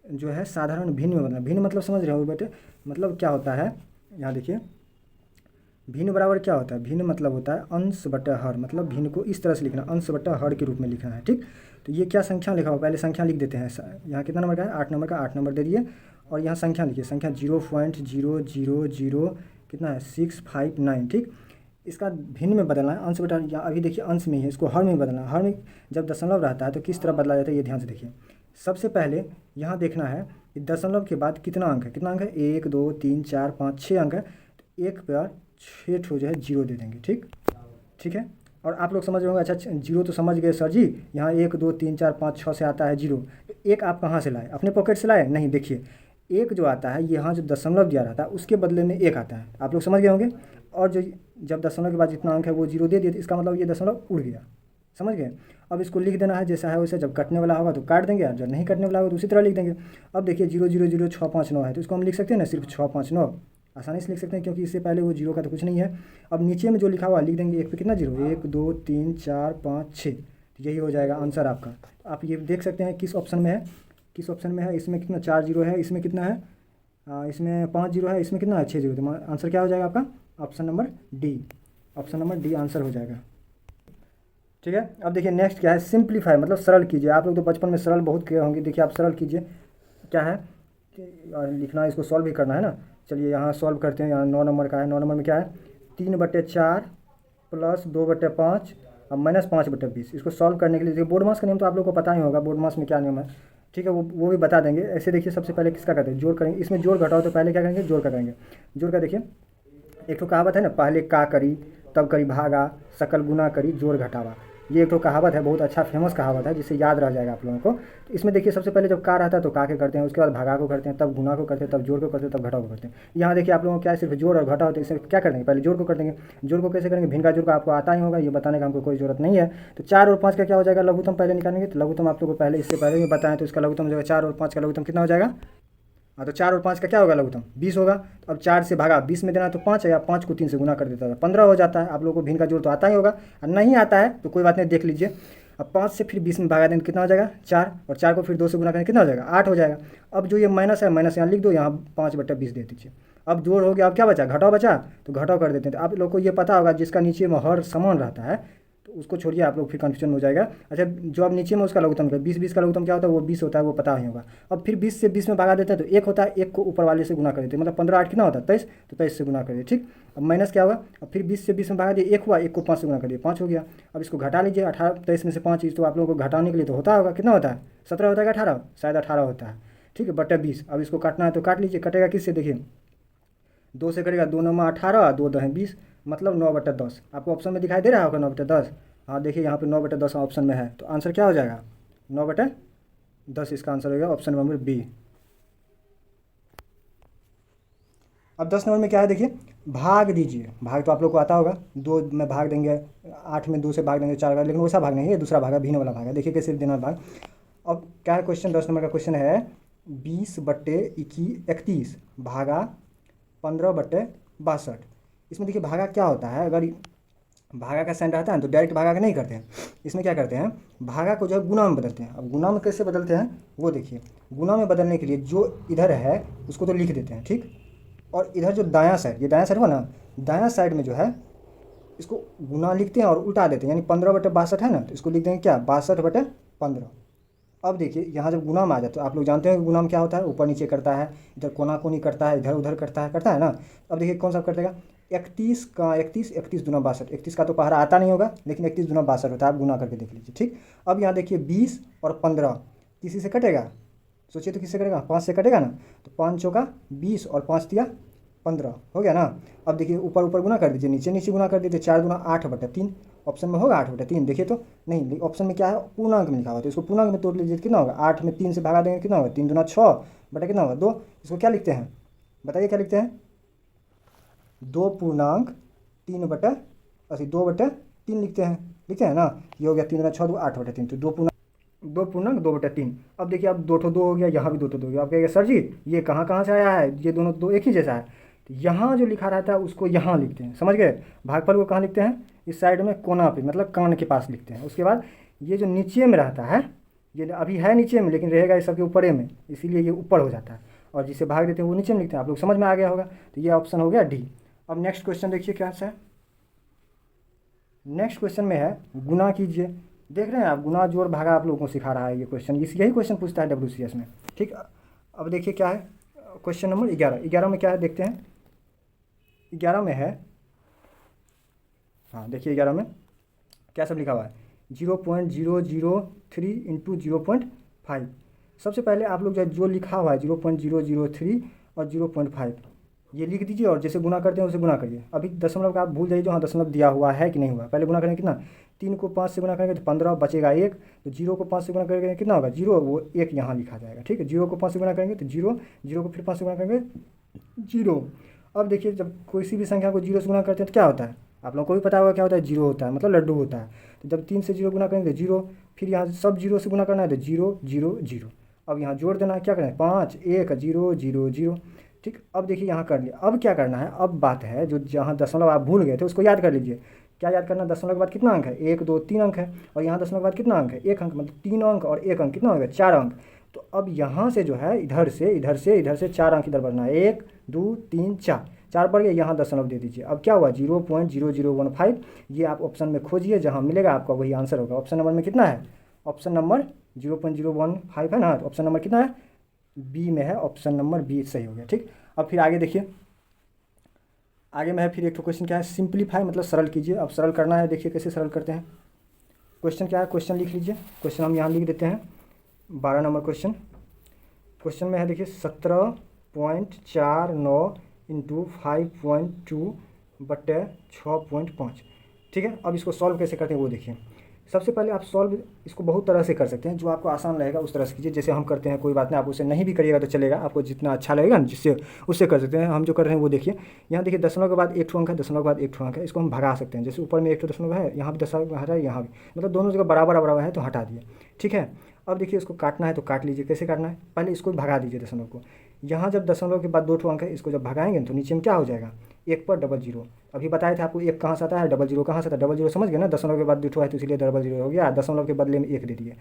जो है साधारण भिन्न में बदलना। भिन्न मतलब समझ रहे हो बेटे, मतलब क्या होता है, यहाँ देखिए भिन्न बराबर क्या होता है, भिन्न मतलब होता है अंश बटा हर, मतलब भिन्न को इस तरह से लिखना, अंश बटा हर के रूप में लिखना है। ठीक, तो ये क्या संख्या लिखा हुआ, पहले संख्या लिख देते हैं। यहाँ कितना नंबर का है, 8 नंबर का, 8 नंबर दे दिए, और यहाँ संख्या लिखिए, संख्या 0.000 कितना है 659। ठीक, इसका भिन्न में बदलना है, अंश बटा, यहाँ अभी देखिए अंश में है, इसको हर में बदलना है। हर में जब दशमलव रहता है तो किस तरह बदला जाता है, ये ध्यान से देखिए। सबसे पहले यहाँ देखना है कि दशमलव के बाद कितना अंक है, कितना अंक है 1 2 3 4 5 6 अंक है, तो एक पर 6 ठो जो है 0 दे देंगे। ठीक, ठीक है, और आप लोग समझ रहे होंगे, अच्छा 0 तो समझ गए सर जी, यहाँ 1 2 3 4 5 6 से आता है 0, एक आप कहाँ से लाए, अपने पॉकेट से लाए, नहीं, देखिए एक जो आता है यहाँ जो दशमलव दिया रहता है उसके बदले में एक आता है, आप लोग समझ गए होंगे। और जो जब दशमलव के बाद जितना अंक है वो 0 दे दिए, तो इसका मतलब ये दशमलव उड़ गया, समझ गए। अब इसको लिख देना है जैसा है वैसे, जब कटने वाला होगा तो काट देंगे, जब नहीं कटने वाला होगा तो उसी तरह लिख देंगे। अब देखिए 0000659 है, तो इसको हम लिख सकते हैं ना सिर्फ 659, आसानी से लिख सकते हैं, क्योंकि इससे पहले वो 0 का तो कुछ नहीं है। अब नीचे में जो लिखा हुआ लिख देंगे, एक पे कितना 0, 1 2 3 4 5 6, तो यही हो जाएगा आंसर आपका। आप ये देख सकते हैं किस ऑप्शन में है, किस ऑप्शन में है, इसमें कितना 4 0 है, इसमें कितना है, इसमें 5 0 है, इसमें कितना है 6 0, तो आंसर क्या हो जाएगा आपका option number D, option number D answer हो जाएगा। ठीक है, अब देखिए नेक्स्ट क्या है, सिंप्लीफाई मतलब सरल कीजिए। आप लोग तो बचपन में सरल बहुत किए होंगे, देखिए आप सरल कीजिए। क्या है लिखना, इसको सॉल्व भी करना है ना, चलिए यहाँ सॉल्व करते हैं। यहाँ 9 नंबर का है, 9 नंबर में क्या है 3/4 + 2/5 और -5/20। इसको सॉल्व करने के लिए देखिए, बोर्ड मास का नियम तो आप लोग को पता ही होगा, बोर्ड मास में क्या नियम है, ठीक है, वो भी बता देंगे। ऐसे देखिए सबसे पहले किसका करते हैं, जोड़ करेंगे, इसमें जोड़ घटाओ, तो पहले क्या करेंगे जोड़ का करेंगे। जोड़ का देखिए एक तो कहावत है ना, पहले का करी तब करी भागा, सकल गुना करी जोड़ घटावा, ये एक तो कहावत है, बहुत अच्छा फेमस कहावत है, जिससे याद रह जाएगा आप लोगों को। तो इसमें देखिए सबसे पहले जब का रहता है तो का के करते हैं, उसके बाद भागा को करते हैं, तब गुना को करते हैं, तब जोड़ को करते हैं, तब घटाव को करते हैं। यहाँ देखिए आप लोगों को क्या है, सिर्फ जोड़ और घटाव, तो इसे क्या कर देंगे, पहले जोड़ को कर देंगे। जोड़ को कैसे करेंगे, भिन्न का जोड़ का आपको आता ही होगा, ये बताने का हमको कोई जरूरत नहीं है। तो 4 और 5 का क्या हो जाएगा, लघुत्तम पहले निकालेंगे। तो लघुत्तम आप लोग को पहले इससे पहले भी बताएं, तो इसका लघुत्तम जो है 4 और 5 का लघुत्तम कितना हो जाएगा, हाँ तो 4 और 5 का क्या होगा लघुत्तम 20 होगा। तो अब 4 से भागा 20 में देना, तो 5 है, या 5 को 3 से गुना कर देता है 15 हो जाता है। आप लोगों को भिन्न का जोड़ तो आता ही होगा, और नहीं आता है तो कोई बात नहीं, देख लीजिए। अब 5 से फिर 20 में भागा देंगे, कितना हो जाएगा 4, और 4 को फिर 2 से गुना करेंगे, कितना हो जाएगा 8 हो जाएगा। अब जो ये माइनस है, माइनस यहाँ लिख दो, यहाँ 5/20 दे दीजिए। अब जोड़ हो गया, अब क्या बचा, घटाव बचा, तो घटाव कर देते हैं। तो आप लोग को ये पता होगा, जिसका नीचे में हर समान रहता है तो उसको छोड़िए, आप लोग फिर कन्फ्यूजन हो जाएगा। अच्छा, जो अब नीचे में उसका लघुत्तम है 20 का लघुत्तम क्या होता है, वो 20 होता है, वो पता ही होगा। अब फिर 20 से 20 में भागा देते हैं तो 1 होता है, 1 को ऊपर वाले से गुना कर देते हैं, मतलब 15 8 कितना होता है 23, तो 23 से गुना कर दिए। ठीक, अब माइनस क्या होगा, अब फिर 20 से 20 में भागा दिए, 1 हुआ, 1 को 5 से गुना कर दिए, 5 हो गया। अब इसको घटा लीजिए, 18 23 में से 5 चीज़, तो आप लोगों को घटाने के लिए तो होता होगा, कितना होता है 17 होता है, 18 शायद 18 होता है। ठीक है, बटा 20। अब इसको काटना है तो काट लीजिए, कटेगा किससे, देखिए 2 से कटेगा, 2 9 18, 2 10 20, मतलब 9/10। आपको ऑप्शन में दिखाई दे रहा होगा 9/10, हाँ देखिए यहाँ पे 9/10 ऑप्शन में है, तो आंसर क्या हो जाएगा 9/10, इसका आंसर होगा ऑप्शन नंबर बी। अब 10 नंबर में क्या है, देखिए भाग दीजिए। भाग तो आप लोग को आता होगा, 2 में भाग देंगे, 8 में 2 से भाग देंगे 4 का, लेकिन वैसा भाग नहीं है, दूसरा भाग है, भिन्न वाला भाग है। देखिए कैसे देना भाग। अब क्या है क्वेश्चन, 10 नंबर का क्वेश्चन है 20/31 भागा 15/62। इसमें देखिए भागा क्या होता है, अगर भागा का साइन रहता है तो डायरेक्ट भागा का नहीं करते हैं, इसमें क्या करते हैं, भागा को जो है गुना में बदलते हैं। अब गुना में कैसे बदलते हैं वो देखिए, गुना में बदलने के लिए जो इधर है उसको तो लिख देते हैं, ठीक, और इधर जो दायां साइड, ये दायां साइड हुआ ना, दायां साइड में जो है इसको गुना लिखते हैं और उल्टा देते हैं, यानी 15/62 है ना, तो इसको लिख देंगे क्या 62/15। अब देखिए यहाँ जब गुना में आ जाए तो आप लोग जानते हैं कि गुना में क्या होता है, ऊपर नीचे करता है, इधर कोना कोनी करता है, इधर उधर करता है ना। अब देखिए कौन सा कर देगा, 31 का 31 31 दूना 62, 31 का तो पहाड़ा आता नहीं होगा, लेकिन 31 दूना 62 होता है, आप गुना करके देख लीजिए। ठीक, अब यहाँ देखिए 20 और 15 किसी से कटेगा, सोचिए तो किससे कटेगा, 5 से कटेगा ना, तो 5 चौका 20 और 5 दिया 15, हो गया ना। अब देखिए ऊपर ऊपर गुना कर दीजिए, नीचे नीचे गुना कर दीजिए, 4 दूना 8/3, ऑप्शन में होगा 8/3, देखिए तो नहीं, ऑप्शन में क्या है, पूर्णांक में लिखा हुआ है, तो इसको पूर्णांक में तोड़ लीजिए, कितना होगा, 8 में 3 से भागा देंगे, कितना होगा, 3 दूना 6 बटा कितना होगा 2, इसको क्या लिखते हैं, बताइए क्या लिखते हैं, 2 पूर्णांक 3/80, 2/3 लिखते हैं ना, ये हो गया 3 दूना 6 2 8/3, तो 2 पूर्णांक 2/3। अब देखिए अब 2 2 हो गया, यहाँ भी 2 2 हो गया, आप कहेंगे सर जी ये कहाँ से आया है, ये दोनों दो एक ही जैसा है, तो यहाँ जो लिखा रहता है उसको यहाँ लिखते हैं, समझ गए, भागफल को कहाँ लिखते हैं, इस साइड में कोना पे, मतलब कान के पास लिखते हैं। उसके बाद ये जो नीचे में रहता है, ये अभी है नीचे में लेकिन रहेगा इस सबके ऊपरे में, इसीलिए ये ऊपर हो जाता है, और जिसे भाग देते हैं वो नीचे में लिखते हैं, आप लोग समझ में आ गया होगा, तो ये ऑप्शन हो गया डी। अब नेक्स्ट क्वेश्चन देखिए क्या है, नेक्स्ट क्वेश्चन में है गुना कीजिए, देख रहे हैं आप, गुना जोड़ भागा आप लोगों को सिखा रहा है ये क्वेश्चन, यही क्वेश्चन पूछता है WCS में। ठीक, अब देखिए क्या है क्वेश्चन नंबर 11 में क्या है देखते हैं, 11 में है, हाँ देखिए 11 में क्या सब लिखा हुआ है, 0.003 इंटू 0.5। सबसे पहले आप लोग जो लिखा हुआ है 0.003 और 0.5 ये लिख दीजिए, और जैसे गुना करते हैं उसे गुना करिए। अभी दशमलव का आप भूल जाइए, जो हाँ दशमलव दिया हुआ है कि नहीं हुआ, पहले गुना करेंगे कितना, 3 को 5 से गुना करेंगे तो 15 बचेगा 1, तो 0 को 5 से गुना करेंगे कितना होगा 0, वो 1 यहाँ लिखा जाएगा। ठीक है, 0 को 5 से गुना करेंगे तो 0, 0 को फिर 5 से गुना करेंगे 0। अब देखिए जब कोई भी संख्या को 0 से गुना करते हैं तो क्या होता है, आप लोगों को भी पता होगा क्या होता है, 0 होता है, मतलब लड्डू होता है। तो जब 3 से 0 गुना करेंगे तो 0, फिर यहाँ सब 0 से गुना करना है तो 0 0 0। अब यहाँ जोड़ देना है, क्या करना है 5 1 0 0 0। ठीक, अब देखिए यहाँ कर लिया, अब क्या करना है, अब बात है जो जहाँ दशमलव आप भूल गए थे उसको याद कर लीजिए। क्या याद करना, दशमलव के बाद कितना अंक है, 1 2 3 अंक है, और यहाँ दशमलव के बाद कितना अंक है, 1 अंक, मतलब 3 अंक और 1 अंक कितना हो गया 4 अंक। तो अब यहाँ से जो है इधर से 4 अंक इधर बढ़ना है, 1 2 3 4, 4 बढ़ गया, यहाँ दशमलव दे दीजिए। अब क्या हुआ 0.0015, ये आप ऑप्शन में खोजिए, जहाँ मिलेगा आपका वही आंसर होगा। ऑप्शन नंबर में कितना है, ऑप्शन नंबर 0.015 है ना, तो ऑप्शन नंबर कितना है, बी में है, ऑप्शन नंबर बी सही हो गया। ठीक, अब फिर आगे देखिए, आगे में है फिर एक क्वेश्चन क्या है, सिंप्लीफाई मतलब सरल कीजिए। अब सरल करना है, देखिए कैसे सरल करते हैं। क्वेश्चन क्या है, क्वेश्चन लिख लीजिए, क्वेश्चन हम यहाँ लिख देते हैं 12 नंबर क्वेश्चन। क्वेश्चन में है देखिए 17.49 इंटू 5.2/6.5। ठीक है, अब इसको सॉल्व कैसे करते हैं वो देखिए। सबसे पहले आप सॉल्व इसको बहुत तरह से कर सकते हैं, जो आपको आसान रहेगा उस तरह से कीजिए, जैसे हम करते हैं, कोई बात नहीं, आप उसे नहीं भी करिएगा तो चलेगा, आपको जितना अच्छा लगेगा ना जिससे उससे कर सकते हैं। हम जो कर रहे हैं वो देखिए, यहाँ देखिए दशमलव के बाद 1 ठो अंक है, दशमलव के बाद 1 ठो अंक है, इसको हम भगा सकते हैं, जैसे ऊपर में 1 ठो दशमलव है, यहाँ भी दशमलव हटा है, यहाँ भी, मतलब दोनों जगह बराबर बराबर है तो हटा दिए। ठीक है, अब देखिए इसको काटना है तो काट लीजिए, कैसे काटना है, पहले इसको भगा दीजिए दशमलव को, यहाँ जब दशमलव के बाद 2 ठो अंक है, इसको जब भगाएंगे तो नीचे में क्या हो जाएगा, 1 पर 00। अभी बताए थे आपको 1 कहाँ से आता है, 00 कहाँ से आता है, 00 समझ गए ना, दशमलव के बाद 2 ठो है तो इसलिए 00 हो गया, दशमलव के बदले में 1 दे दिए।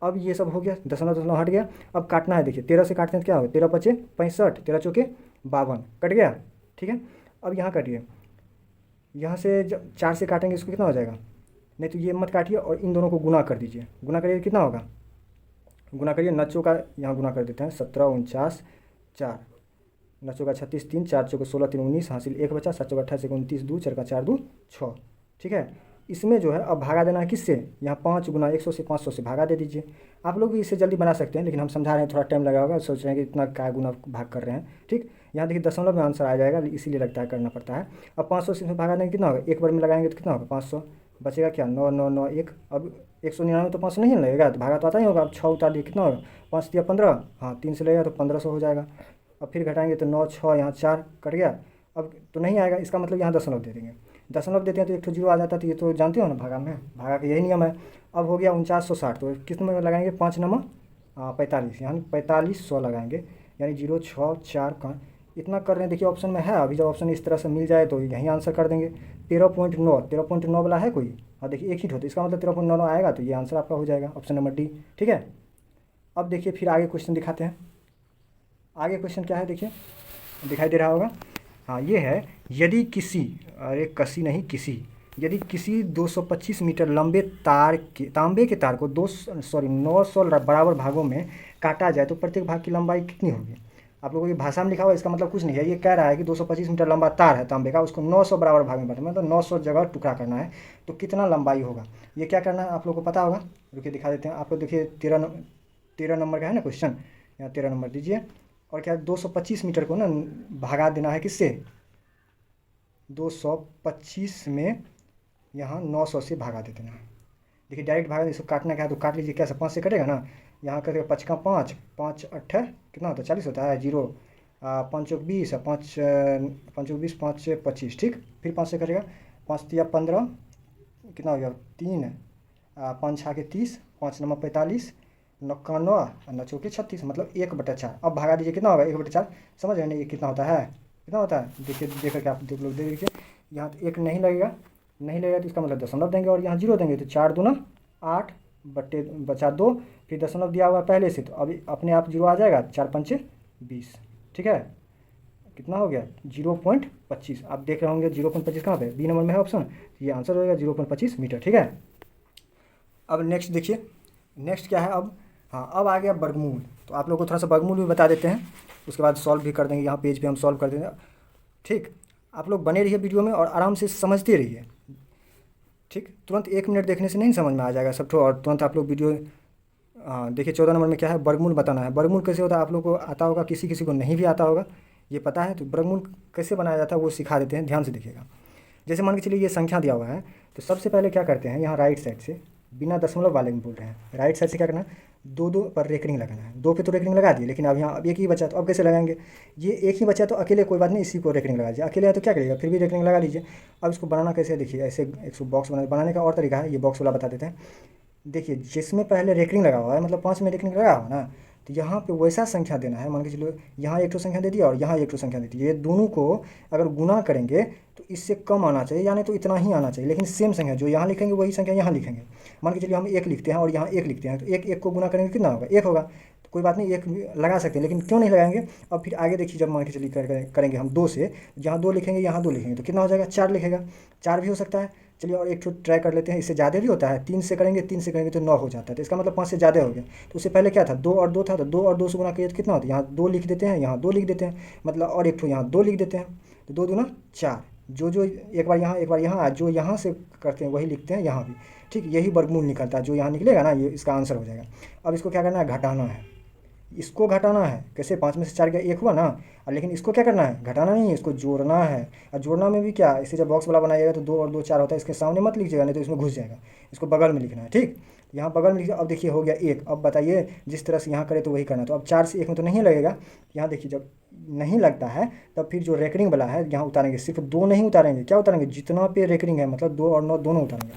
अब ये सब हो गया, दशमलव हट गया। अब काटना है, देखिए 13 से काटते हैं तो क्या होगा, 13 5 65, 13 चौके 52, कट गया। ठीक है, अब यहाँ काटिए, यहाँ से जब 4 से काटेंगे इसको कितना हो जाएगा, नहीं तो ये मत काटिए और इन दोनों को गुना कर दीजिए, गुना करिए कितना होगा, गुना करिए, नचों का यहाँ गुना कर देते हैं, 17 49 4, नचों का 36 3, 4 चौके 16 3 19, हासिल 1 बचा, 7 चौके 28 29 2, 4 का 4 2 6। ठीक है, इसमें जो है अब भागा देना है किससे, यहाँ 5 गुना 100 से 500 से भागा दे दीजिए। आप लोग भी इससे जल्दी बना सकते हैं, लेकिन हम समझा रहे हैं, थोड़ा टाइम लगा होगा, सोच रहे हैं कि इतना क्या गुना भाग कर रहे हैं। ठीक, यहाँ देखिए दशमलव में आंसर आ जाएगा, इसीलिए लगता है करना पड़ता है। अब 500 से इसमें भागा देंगे कितना होगा, एक बार में लगाएंगे तो कितना होगा 500, बचेगा क्या 9 9 9 1। अब 199 तो 500 नहीं लगेगा, तो भागा तो आता ही होगा। अब 6 उतार दिए, कितना होगा 5 दिया 15, हाँ 3 से लगेगा तो 1500 हो जाएगा। अब फिर घटाएंगे तो 9 6, यहाँ 4 कट गया, अब तो नहीं आएगा, इसका मतलब यहाँ दशमलव दे देंगे, दशमलव देते हैं तो 1 तो 0 आ जाता है, तो ये तो जानते हो ना भागा में, भागा का यही नियम है। अब हो गया 4960, तो किस में लगाएंगे 5 नंबर 45, यानी 4500 लगाएंगे, यानी 0 6 4 का इतना कर रहे हैं। देखिए ऑप्शन में है, अभी जब ऑप्शन इस तरह से मिल जाए तो यहीं आंसर कर देंगे। 13.9 वाला है कोई, हाँ देखिए एक ही होता है, इसका मतलब 13.99 आएगा, तो ये आंसर आपका हो जाएगा, ऑप्शन नंबर डी। ठीक है, अब देखिए फिर आगे क्वेश्चन दिखाते हैं। आगे क्वेश्चन क्या है देखिए, दिखाई दे रहा होगा, हाँ ये है, यदि किसी, अरे कसी नहीं किसी, यदि किसी 225 मीटर लंबे तांबे के तार को 900 बराबर भागों में काटा जाए तो प्रत्येक भाग की लंबाई कितनी होगी। आप लोगों की भाषा में लिखा हुआ है, इसका मतलब कुछ नहीं है। ये कह रहा है कि 225 मीटर लंबा तार है तांबे का, उसको 900 बराबर भाग में बांटना, मतलब 900 जगह टुकड़ा करना है, तो कितना लंबाई होगा। ये क्या करना है आप लोग को पता होगा, रुकिए दिखा देते हैं आपको। देखिए 13 नंबर का है ना क्वेश्चन, यहाँ 13 नंबर दीजिए। और क्या 225 मीटर को ना भगा देना है किससे, 225 में यहाँ 900 से भगा दे देना है। देखिए डायरेक्ट भागा, इसको काटना क्या है तो काट लीजिए, कैसे 5 से कटेगा ना, यहाँ करेगा 5 का 5, 5 8 कितना होता है 40 होता है, जीरो 5 चौक 20, 5 5 चौक 20, 5 25, ठीक। फिर 5 से करेगा, 5 तिया 15, कितना हो गया 3, 5 छः के 30, 5 नंबर 45, 9 का 9 और 9 चौके 36, मतलब 1/4। अब भागा दीजिए कितना होगा 1/4, समझ रहे हैं ये कितना होता है, कितना होता है, देखिए देख करके आप देख लो, देखिए यहाँ तो 1 नहीं लगेगा, नहीं लगेगा तो इसका मतलब दशमलव देंगे और यहाँ 0 देंगे, तो 4 दूना 8 बट्टे बचा 2, फिर दशमलव दिया हुआ है पहले से, तो अभी अपने आप 0 आ जाएगा, 4 पंचे 20, ठीक है। कितना हो गया 0.25, आप देख रहे होंगे 0.25 कहाँ पे, बी नंबर में है ऑप्शन, ये आंसर होगा 0.25 मीटर, ठीक है। अब नेक्स्ट देखिए, नेक्स्ट क्या है अब, हाँ अब आ गया वर्गमूल, तो आप लोगों को थोड़ा सा वर्गमूल भी बता देते हैं, उसके बाद सॉल्व भी कर देंगे, यहाँ पेज पे हम सॉल्व कर देंगे, ठीक। आप लोग बने रहिए वीडियो में और आराम से समझते रहिए, ठीक। तुरंत 1 मिनट देखने से नहीं समझ में आ जाएगा सब, और तुरंत आप लोग वीडियो, हाँ देखिए 14 नंबर में क्या है, वर्गमूल बताना है। वर्गमूल कैसे होता है आप लोग को आता होगा, किसी किसी को नहीं भी आता होगा, ये पता है, तो वर्गमूल कैसे बनाया जाता है वो सिखा देते हैं, ध्यान से देखिएगा। जैसे मान के चलिए ये संख्या दिया हुआ है, तो सबसे पहले क्या करते हैं, यहाँ राइट साइड से, बिना दशमलव वाले में बोल रहे हैं, राइट साइड से क्या करना है, 2 पर रेकरिंग लगाना है, 2 पे तो रेकरिंग लगा दिए, लेकिन अब यहाँ अब एक ही बचा, तो अब कैसे लगाएंगे, ये एक ही बचा तो अकेले कोई बात नहीं, इसी को रेकरिंग लगा दीजिए, अकेले है तो क्या करिएगा, फिर भी रेकरिंग लगा लीजिए। अब इसको बनाना कैसे है देखिए, ऐसे एक बॉक्स बनाने का और तरीका है, ये बॉक्स वाला बता देते हैं। देखिए जिसमें पहले रेकरिंग लगा हुआ है, मतलब 5 में रेकरिंग लगा हुआ ना, तो यहाँ पे वैसा संख्या देना है, मान के चलो यहाँ एक ठो संख्या दे दिया और यहाँ एक ठो संख्या दे दी, ये दोनों को अगर गुना करेंगे तो इससे कम आना चाहिए, यानी तो इतना ही आना चाहिए, लेकिन सेम संख्या जो यहाँ लिखेंगे वही संख्या यहाँ लिखेंगे। मान के चलिए हम 1 लिखते हैं और यहाँ 1 लिखते हैं, तो एक को गुना करेंगे कितना होगा 1 होगा, तो कोई बात नहीं 1 लगा सकते हैं, लेकिन क्यों नहीं लगाएंगे। अब फिर आगे देखिए, जब मान के चलिए करेंगे हम 2 से, जहाँ 2 लिखेंगे यहाँ 2 लिखेंगे, तो कितना हो जाएगा 4 लिखेगा, 4 भी हो सकता है। चलिए और एक ट्राई कर लेते हैं, इससे ज़्यादा भी होता है, 3 से करेंगे, 3 से करेंगे तो 9 हो जाता है, तो इसका मतलब 5 से ज़्यादा हो गया। तो उससे पहले क्या था 2 और 2 था, तो 2 और 2 से गुना करिए तो कितना होता है, यहाँ 2 लिख देते हैं, यहाँ 2 लिख देते हैं, मतलब और एक ठो यहाँ 2 लिख देते हैं, तो 2 दूना 4, जो एक बार यहाँ एक बार यहाँ, जो यहाँ से करते हैं वही लिखते हैं यहाँ भी, ठीक। यही वर्गमूल निकलता है, जो यहाँ निकलेगा ना ये इसका आंसर हो जाएगा। अब इसको क्या करना है, घटाना है, इसको घटाना है, कैसे 5 में से 4 गया 1 हुआ ना, और लेकिन इसको क्या करना है, घटाना नहीं है, इसको जोड़ना है। और जोड़ना में भी क्या, इसे जब बॉक्स वाला बनाइएगा तो 2 और 2 4 होता है, इसके सामने मत लीजिएगा नहीं तो इसमें घुस जाएगा, इसको बगल में लिखना है, ठीक। यहाँ बगल में लिखिए। अब देखिए हो गया 1, अब बताइए जिस तरह से यहाँ करे तो वही करना, तो अब 4 से 1 में तो नहीं लगेगा, यहाँ देखिए जब नहीं लगता है तब फिर जो रेकरिंग वाला है यहाँ उतारेंगे, सिर्फ 2 नहीं उतारेंगे, क्या उतारेंगे जितना पे रेकरिंग है, मतलब 2 और 9 दोनों उतारेंगे।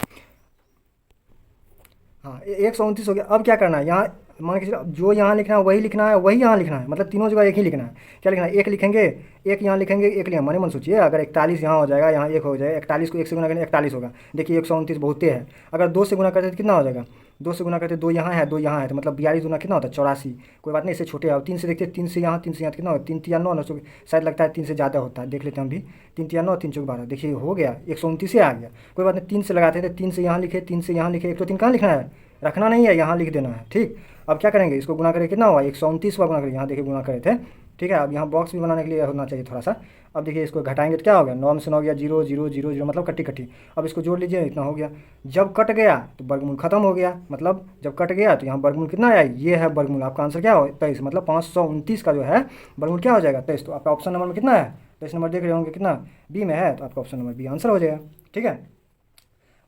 हाँ 129 हो गया। अब क्या करना है, यहाँ मान के चलो जो यहाँ लिखना है वही लिखना है, वही यहाँ लिखना है, मतलब तीनों जगह एक ही लिखना है। क्या लिखना है, 1 लिखेंगे, 1 यहाँ लिखेंगे, 1 लिखेंगे, मन मन सोचिए, अगर 41 यहाँ हो जाएगा, यहाँ 1 हो जाएगा, 41 को 1 से गुना करेंगे 41 होगा। देखिए 129 बहुते है, अगर 2 से गुना करते तो कितना हो जाएगा, 2 से गुना करते 2 यहाँ है 2 यहाँ है, तो मतलब 42 गुना कितना होता है 84। कोई बात नहीं, इससे छोटे है। 3 से देखते 3 से यहाँ 3 से यहाँ कितना होगा, 3 3 9 9, शायद लगता है 3 से ज़्यादा होता है, देख लेते हैं हम भी। 3 3 9 3 चौक 12, देखिए हो गया 129 से आ गया। कोई बात नहीं, 3 से लगाते थे, 3 से यहाँ लिखे, 3 से यहाँ लिखे, 1 तो 3 कहाँ लिखना है, रखना नहीं है, यहाँ लिख देना है, ठीक। अब क्या करेंगे, इसको गुना करके कितना हुआ 129 हुआ, गुना करके यहाँ देखिए गुना करे थे, ठीक है। अब यहाँ बॉक्स भी बनाने के लिए होना चाहिए थोड़ा सा। अब देखिए इसको घटाएंगे तो क्या हो गया, 9 में से 9 गया 0 0 0 0, मतलब कट्टी कट्टी। अब इसको जोड़ लीजिए, इतना हो गया। जब कट गया तो वर्गमूल खत्म हो गया, मतलब जब कट गया तो यहाँ वर्गमूल कितना आया, ये है वर्गमूल। आपका आंसर क्या हो 23, मतलब 529 का जो है वर्गमूल क्या हो जाएगा 23। तो आपका ऑप्शन नंबर में कितना है, 23 नंबर देख रहे होंगे कितना बी में है, तो आपका ऑप्शन नंबर बी आंसर हो जाएगा, ठीक है।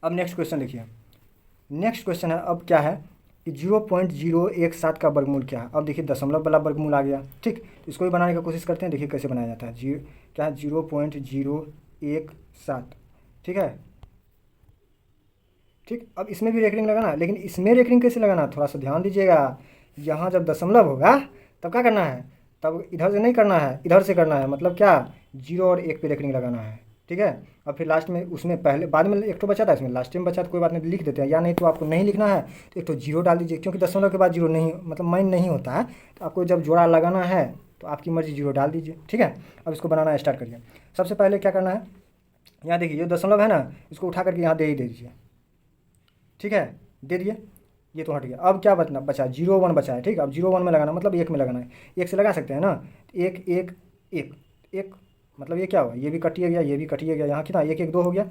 अब नेक्स्ट क्वेश्चन देखिए, नेक्स्ट क्वेश्चन है अब क्या है कि 0.017 का वर्गमूल क्या है। अब देखिए दशमलव वाला वर्गमूल आ गया, ठीक। तो इसको भी बनाने का कोशिश करते हैं, देखिए कैसे बनाया जाता है। क्या है 0.017, ठीक है, ठीक। अब इसमें भी रेकरिंग लगाना है, लेकिन इसमें रेकरिंग कैसे लगाना, थोड़ा सा ध्यान दीजिएगा। यहाँ जब दशमलव होगा तब क्या करना है, तब इधर से नहीं करना है, इधर से करना है, मतलब क्या 0 और 1 पे रेकरिंग लगाना है, ठीक है। अब फिर लास्ट में उसमें पहले बाद में एक तो बचा था, इसमें लास्ट में बचा तो कोई बात नहीं लिख देते हैं, या नहीं तो आपको नहीं लिखना है तो एक तो 0 डाल दीजिए, क्योंकि दशमलव के बाद 0 नहीं, मतलब माइन नहीं होता है, तो आपको जब जोड़ा लगाना है तो आपकी मर्जी 0 डाल दीजिए, ठीक है। अब इसको बनाना स्टार्ट करिए। सबसे पहले क्या करना है, यहाँ देखिए ये दशमलव है ना, इसको उठा करके यहाँ दे ही दे दीजिए, ठीक है, दे दिए। ये तो हट गया। अब क्या बचा, 0 1 बचा है, ठीक। अब 0 1 में लगाना मतलब 1 में लगाना है, 1 से लगा सकते हैं ना, 1 1 1 1, मतलब ये क्या हुआ, ये भी कटिए गया, ये भी कटिए गया, यहाँ कितना 1 1 2 हो गया,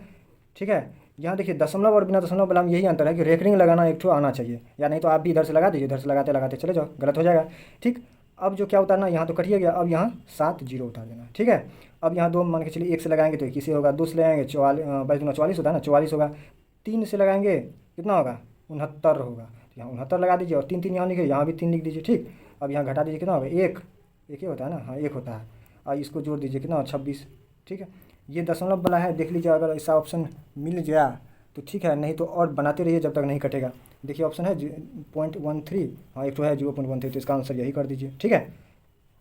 ठीक है। यहाँ देखिए दशमलव और बिना दशमलव वाला में यही अंतर है कि रेकरिंग लगाना एक ठो आना चाहिए, या नहीं तो आप भी इधर से लगा दीजिए, इधर से लगाते लगाते चले जाओ, गलत हो जाएगा, ठीक। अब जो क्या उतारना, यहाँ तो कटिए गया, अब यहाँ 7 0 उतार देना, ठीक है। अब यहाँ 2 मान के चलिए, 1 से लगाएंगे तो 21 होगा, 2 से लगाएंगे 44 होता है ना, 44 होगा, 3 से लगाएंगे कितना होगा, 69 होगा, तो यहाँ 69 लगा दीजिए, और 3 3 यहाँ लिखिए, यहाँ भी 3 लिख दीजिए, ठीक। अब यहाँ घटा दीजिए, कितना होगा, एक एक ही होता है ना, हाँ 1 होता है, और इसको जोड़ दीजिए, कितना 26, ठीक है। ये दशमलव वाला है, देख लीजिए, अगर ऐसा ऑप्शन मिल गया तो ठीक है, नहीं तो और बनाते रहिए जब तक नहीं कटेगा। देखिए ऑप्शन है 0.13, हाँ एक तो है 0.13, तो इसका आंसर यही कर दीजिए, ठीक है।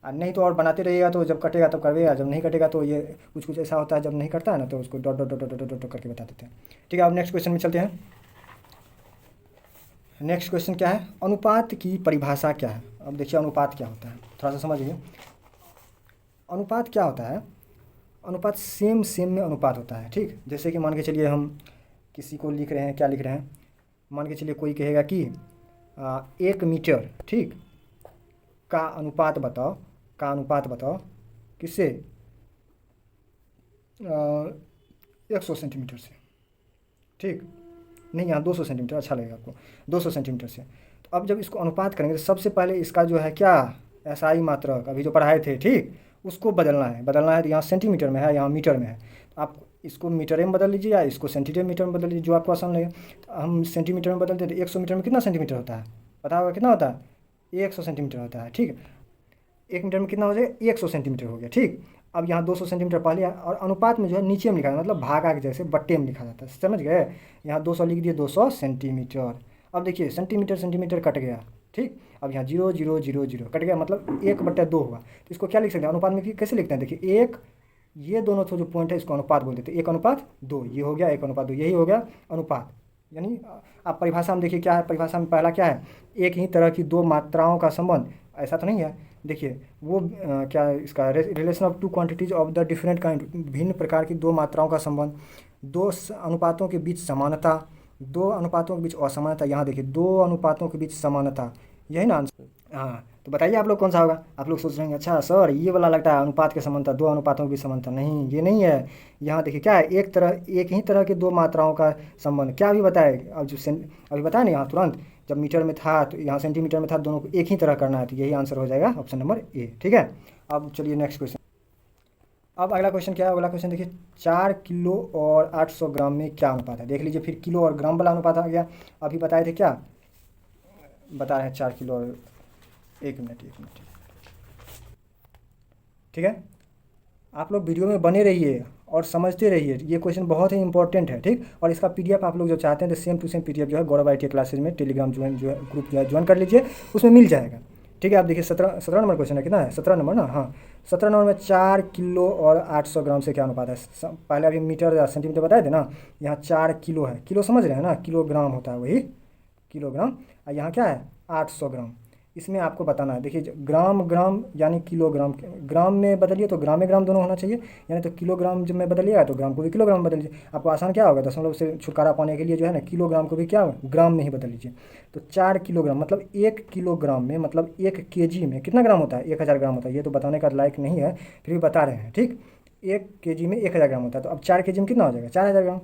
और नहीं तो और बनाते रहिएगा, तो जब कटेगा तब करवेगा, जब नहीं कटेगा तो ये कुछ कुछ ऐसा होता है, जब नहीं करता है ना तो उसको dot dot dot dot dot करके बता देते हैं, ठीक है। अब नेक्स्ट क्वेश्चन में चलते हैं। नेक्स्ट क्वेश्चन क्या है, अनुपात की परिभाषा क्या है। अब देखिए अनुपात क्या होता है, थोड़ा सा समझिए। अनुपात क्या होता है, अनुपात सेम सेम में अनुपात होता है, ठीक। जैसे कि मान के चलिए हम किसी को लिख रहे हैं, क्या लिख रहे हैं, मान के चलिए कोई कहेगा कि 1 मीटर, ठीक, का अनुपात बताओ, का अनुपात बताओ किससे, 100 सेंटीमीटर से, ठीक। नहीं, यहाँ 200 सेंटीमीटर अच्छा लगेगा आपको, 200 सेंटीमीटर से। तो अब जब इसको अनुपात करेंगे तो सबसे पहले इसका जो है क्या, एसआई मात्रक अभी जो पढ़ाए थे, ठीक, उसको बदलना है, तो यहाँ सेंटीमीटर में है, यहाँ मीटर में है, तो आप इसको मीटर में बदल लीजिए या इसको सेंटीमीटर में बदल लीजिए, जो आपको आसान लगे। तो हम सेंटीमीटर में बदलते हैं तो 100 मीटर में कितना सेंटीमीटर होता है, पता होगा कितना होता है, 100 सेंटीमीटर होता है, ठीक। 1 मीटर में कितना हो जाएगा, 100 सेंटीमीटर हो गया, ठीक। अब यहाँ 200 सेंटीमीटर पहले है, और अनुपात में जो है नीचे में लिखा है, मतलब भागा के जैसे बट्टे में लिखा जाता है, समझ गए। यहाँ 200 लिख दिए, 200 सेंटीमीटर। अब देखिए सेंटीमीटर सेंटीमीटर कट गया, ठीक। अब यहाँ 0 0 0 0 कट गया, मतलब 1/2 हुआ, तो इसको क्या लिख सकते हैं, अनुपात में कैसे लिखते हैं, देखिए एक, ये दोनों तो जो पॉइंट है इसको अनुपात बोल देते हैं, 1/2, ये हो गया 1/2, यही हो गया अनुपात। यानी आप परिभाषा में देखिए क्या है, परिभाषा में पहला क्या है, एक ही तरह की दो मात्राओं का संबंध, ऐसा तो नहीं है। देखिए वो क्या इसका, relation of two quantities of the different kind, भिन्न प्रकार की दो मात्राओं का संबंध, दो अनुपातों के बीच समानता, दो अनुपातों के बीच असमानता, यहाँ देखिए 2 अनुपातों के बीच समानता, यही ना आंसर। हाँ तो बताइए आप लोग कौन सा होगा। आप लोग सोच रहे हैं अच्छा सर ये वाला लगता है अनुपात के समानता, दो अनुपातों की समानता, नहीं ये नहीं है। यहाँ देखिए क्या है, एक ही तरह के दो मात्राओं का संबंध, क्या अभी बताए, अब जो अभी बताया ना यहाँ तुरंत, जब मीटर में था तो यहाँ सेंटीमीटर में था, दोनों को एक ही तरह करना है, तो यही आंसर हो जाएगा ऑप्शन नंबर ए, ठीक है। अब चलिए नेक्स्ट क्वेश्चन। अब अगला क्वेश्चन क्या है, अगला क्वेश्चन देखिए, 4 किलो और 800 ग्राम में क्या अनुपात है। देख लीजिए फिर किलो और ग्राम वाला अनुपात आ गया, अभी बताए थे क्या, बता रहे हैं 4 किलो और, एक मिनट, ठीक है। आप लोग वीडियो में बने रहिए और समझते रहिए, ये क्वेश्चन बहुत ही इंपॉर्टेंट है, ठीक। और इसका पीडीएफ आप लोग जो चाहते हैं तो सेम टू सेम पीडीएफ जो है गौरव आईटी क्लासेज में टेलीग्राम जो है ग्रुप जो है ज्वाइन कर लीजिए, उसमें मिल जाएगा, ठीक है। आप देखिए 17 नंबर क्वेश्चन है, कितना है 17 नंबर ना, हाँ 17 नंबर में 4 किलो और 800 ग्राम से क्या अनुपात है। पहले अभी मीटर या सेंटीमीटर बताए थे ना, यहाँ 4 किलो है, किलो समझ रहे हैं ना, किलोग्राम होता है वही किलोग्राम, और यहाँ क्या है 800 ग्राम। इसमें आपको बताना है, देखिए ग्राम ग्राम यानी किलोग्राम, ग्राम में बदलिए तो ग्राम में ग्राम दोनों होना चाहिए, यानी तो किलोग्राम जब में बदलिएगा तो ग्राम को भी किलोग्राम में बदल लीजिए। आपको आसान क्या होगा, दशमलव से छुटकारा पाने के लिए जो है ना, किलोग्राम को भी क्या होगा ग्राम में ही बदल लीजिए। तो 4 किलोग्राम मतलब 1 किलोग्राम में, मतलब 1 केजी में कितना ग्राम होता है, 1000 ग्राम होता है। ये तो बताने का लायक नहीं है, फिर भी बता रहे हैं, ठीक। 1 केजी में 1000 ग्राम होता है, तो अब 4 केजी में कितना हो जाएगा 4000 ग्राम,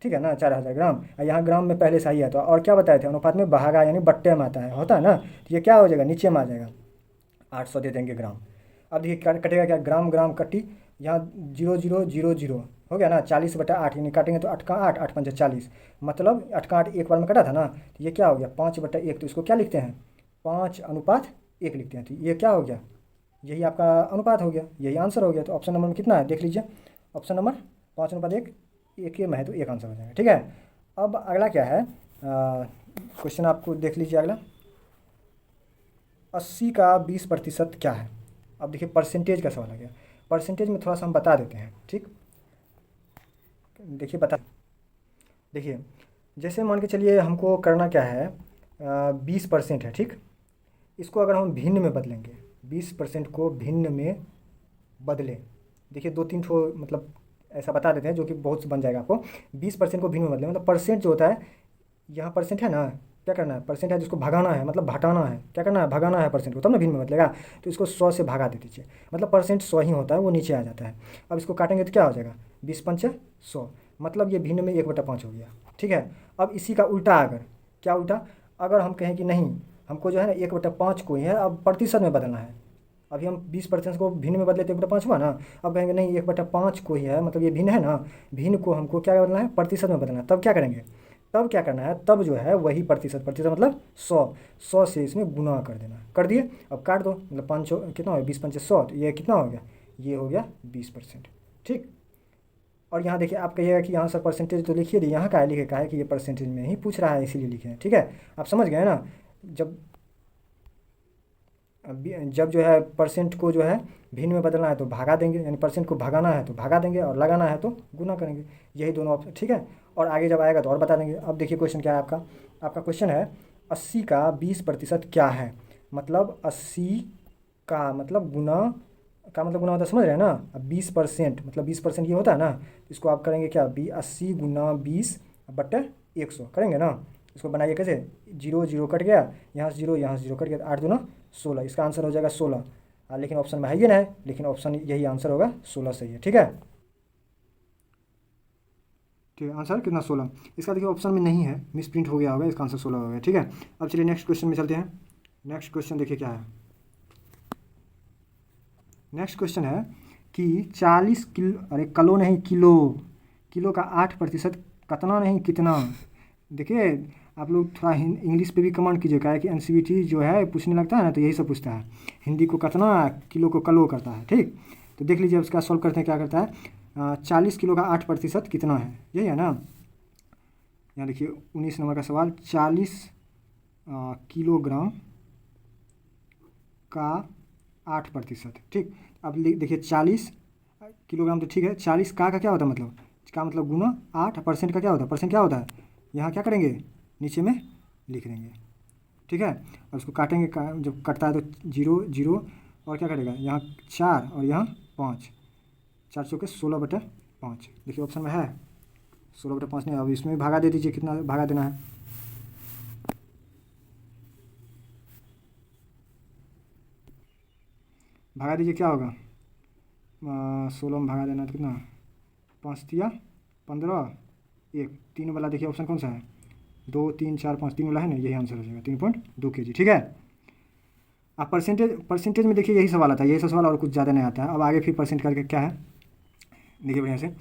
ठीक है ना, 4000 ग्राम। यहाँ ग्राम में पहले से ही है, तो और क्या बताए थे, अनुपात में भागा यानी बट्टे में आता है, होता है ना, तो ये क्या हो जाएगा नीचे में आ जाएगा, 800 दे देंगे ग्राम। अब देखिए कटेगा क्या, ग्राम ग्राम कटी, यहाँ 0 0 0 0 हो गया ना, 40/8 यानी काटेंगे तो 8 का 8 8 5 40, मतलब 8 का 8 एक बार में कटा था ना, तो ये क्या हो गया 5/1, तो इसको क्या लिखते हैं 5:1 लिखते हैं, तो ये क्या हो गया, यही आपका अनुपात हो गया, यही आंसर हो गया। तो ऑप्शन नंबर में कितना है देख लीजिए, ऑप्शन नंबर 5:1, एक में है तो एक आंसर हो जाएगा, ठीक है। अब अगला क्या है क्वेश्चन, आपको देख लीजिए अगला, 80 का 20% क्या है। अब देखिए परसेंटेज का सवाल आ गया, परसेंटेज में थोड़ा सा हम बता देते हैं, ठीक। देखिए देखिए जैसे मान के चलिए हमको करना क्या है, 20% है, ठीक। इसको अगर हम भिन्न में बदलेंगे, 20% को भिन्न में बदलें, देखिए 2-3 ठो मतलब ऐसा बता देते हैं जो कि बहुत बन जाएगा आपको। 20% को भिन्न में बदलें, मतलब परसेंट जो होता है, यहाँ परसेंट है ना, क्या करना है, परसेंट है जिसको भगाना है, मतलब घटाना है, क्या करना है, भगाना है परसेंट को, तब ना भिन्न में बदलेगा। तो इसको 100 से भगा दे दीजिए, मतलब परसेंट 100 ही होता है, वो नीचे आ जाता है। अब इसको काटेंगे तो क्या हो जाएगा, 20 पंचे 100, मतलब ये भिन्न में 1/5 हो गया। ठीक है। अब इसी का उल्टा, अगर क्या उल्टा, अगर हम कहें कि नहीं हमको जो है ना 1/5 को ही है अब प्रतिशत में बदलना है, अभी हम 20% को भिन्न में बदले तो 1/5 हुआ ना, अब कहेंगे नहीं 1/5 को ही है, मतलब ये भिन्न है ना, भिन्न को हमको क्या बदलना है, प्रतिशत में बदलना है। तब क्या करेंगे, तब क्या करना है, तब जो है वही प्रतिशत, प्रतिशत मतलब 100 से इसमें गुना कर देना, कर दिए। अब काट दो, मतलब 5 कितना हो गया, 20 पंचे 100, तो ये कितना हो गया, ये हो गया 20%। ठीक। और यहाँ देखिए, आप कहिएगा कि यहाँ सर परसेंटेज तो लिखिए, यहाँ का है, लिखे का है कि ये परसेंटेज में ही पूछ रहा है इसीलिए लिखे हैं। ठीक है, आप समझ गए ना। जब जब जो है परसेंट को जो है भिन्न में बदलना है तो भागा देंगे, यानी परसेंट को भगाना है तो भगा देंगे, और लगाना है तो गुना करेंगे, यही दोनों ऑप्शन। ठीक है, और आगे जब आएगा तो और बता देंगे। अब देखिए क्वेश्चन क्या है आपका, आपका क्वेश्चन है 80 का 20% क्या है, मतलब 80 का मतलब गुना, का मतलब गुना होता है, समझ रहे हैं ना। अब 20% मतलब 20% ये होता है ना, इसको आप करेंगे क्या, 80 गुना 20/100 करेंगे ना। इसको बनाइए कैसे, 0 0 कट गया, यहाँ से 0 यहाँ से 0 कट गया, 8 दूना 16, इसका आंसर हो जाएगा 16। लेकिन ऑप्शन में है ये ना है, लेकिन ऑप्शन यही आंसर होगा, 16 सही है। ठीक है, ठीक है, आंसर कितना 16, इसका देखिए ऑप्शन में नहीं है, मिस प्रिंट हो गया होगा, इसका आंसर 16 हो गया। ठीक है, अब चलिए नेक्स्ट क्वेश्चन में चलते हैं। नेक्स्ट क्वेश्चन देखिए क्या है, नेक्स्ट क्वेश्चन है कि 40 किलो, अरे किलो नहीं किलो, किलो का 8% कितना नहीं कितना। देखिए आप लोग थोड़ा इंग्लिश पे भी कमेंट कीजिए, क्या है कि एनसीईआरटी जो है पूछने लगता है ना तो यही सब पूछता है, हिंदी को कितना, किलो को किलो करता है। ठीक, तो देख लीजिए उसका सॉल्व करते हैं, क्या करता है, 40 किलो का 8% कितना है, यही है ना। यहाँ देखिए 19 नंबर का सवाल, 40 किलोग्राम का 8%। ठीक, अब देखिए 40 किलोग्राम तो ठीक है, 40 का क्या होता है, मतलब का मतलब गुना 8%, का क्या होता है, परसेंट क्या होता है, यहाँ क्या करेंगे, नीचे में लिख देंगे। ठीक है, और उसको काटेंगे, जब कटता है तो 0 0, और क्या करेगा, यहाँ 4 और यहाँ 5, 4 चौके 16/5। देखिए ऑप्शन में है 16/5 नहीं, अब इसमें भागा दे दीजिए, कितना भागा देना है, भागा दीजिए, क्या होगा, 16 में भागा देना तो कितना, 5 दिया 15, 1 3 वाला देखिए ऑप्शन कौन सा है, 2 3 4 5, 3 वाला है ना, यही आंसर हो जाएगा, 3.2 kg। ठीक है, अब परसेंटेज में देखिए यही सवाल आता है, यही सब सवाल, और कुछ ज़्यादा नहीं आता है। अब आगे फिर परसेंट करके क्या है, देखिए बढ़िया से,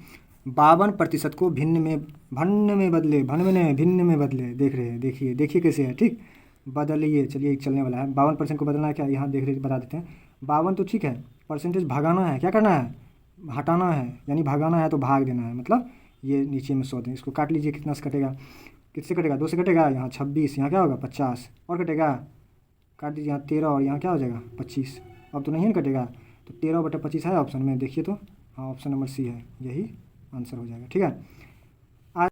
52% को भिन्न में भन्न में बदले, भन्न में नहीं भिन्न में बदले, देख रहे हैं, देखिए देखिए कैसे है। ठीक, बदलिए, चलिए चलने वाला है, 52% को बदलना है क्या, यहाँ देख रहे बता देते हैं। 52 तो ठीक है, परसेंटेज भगाना है, क्या करना है, हटाना है, यानी भगाना है तो भाग देना है, मतलब ये नीचे में 100 दें। इसको काट लीजिए, कितना से कटेगा, किससे कटेगा, 2 से कटेगा, यहाँ 26, यहाँ क्या होगा 50, और कटेगा, काट दीजिए, यहाँ 13 और यहाँ क्या हो जाएगा 25, अब तो नहीं है ना कटेगा, तो 13/25 है ऑप्शन में, देखिए तो हाँ ऑप्शन नंबर सी है, यही आंसर हो जाएगा। ठीक है,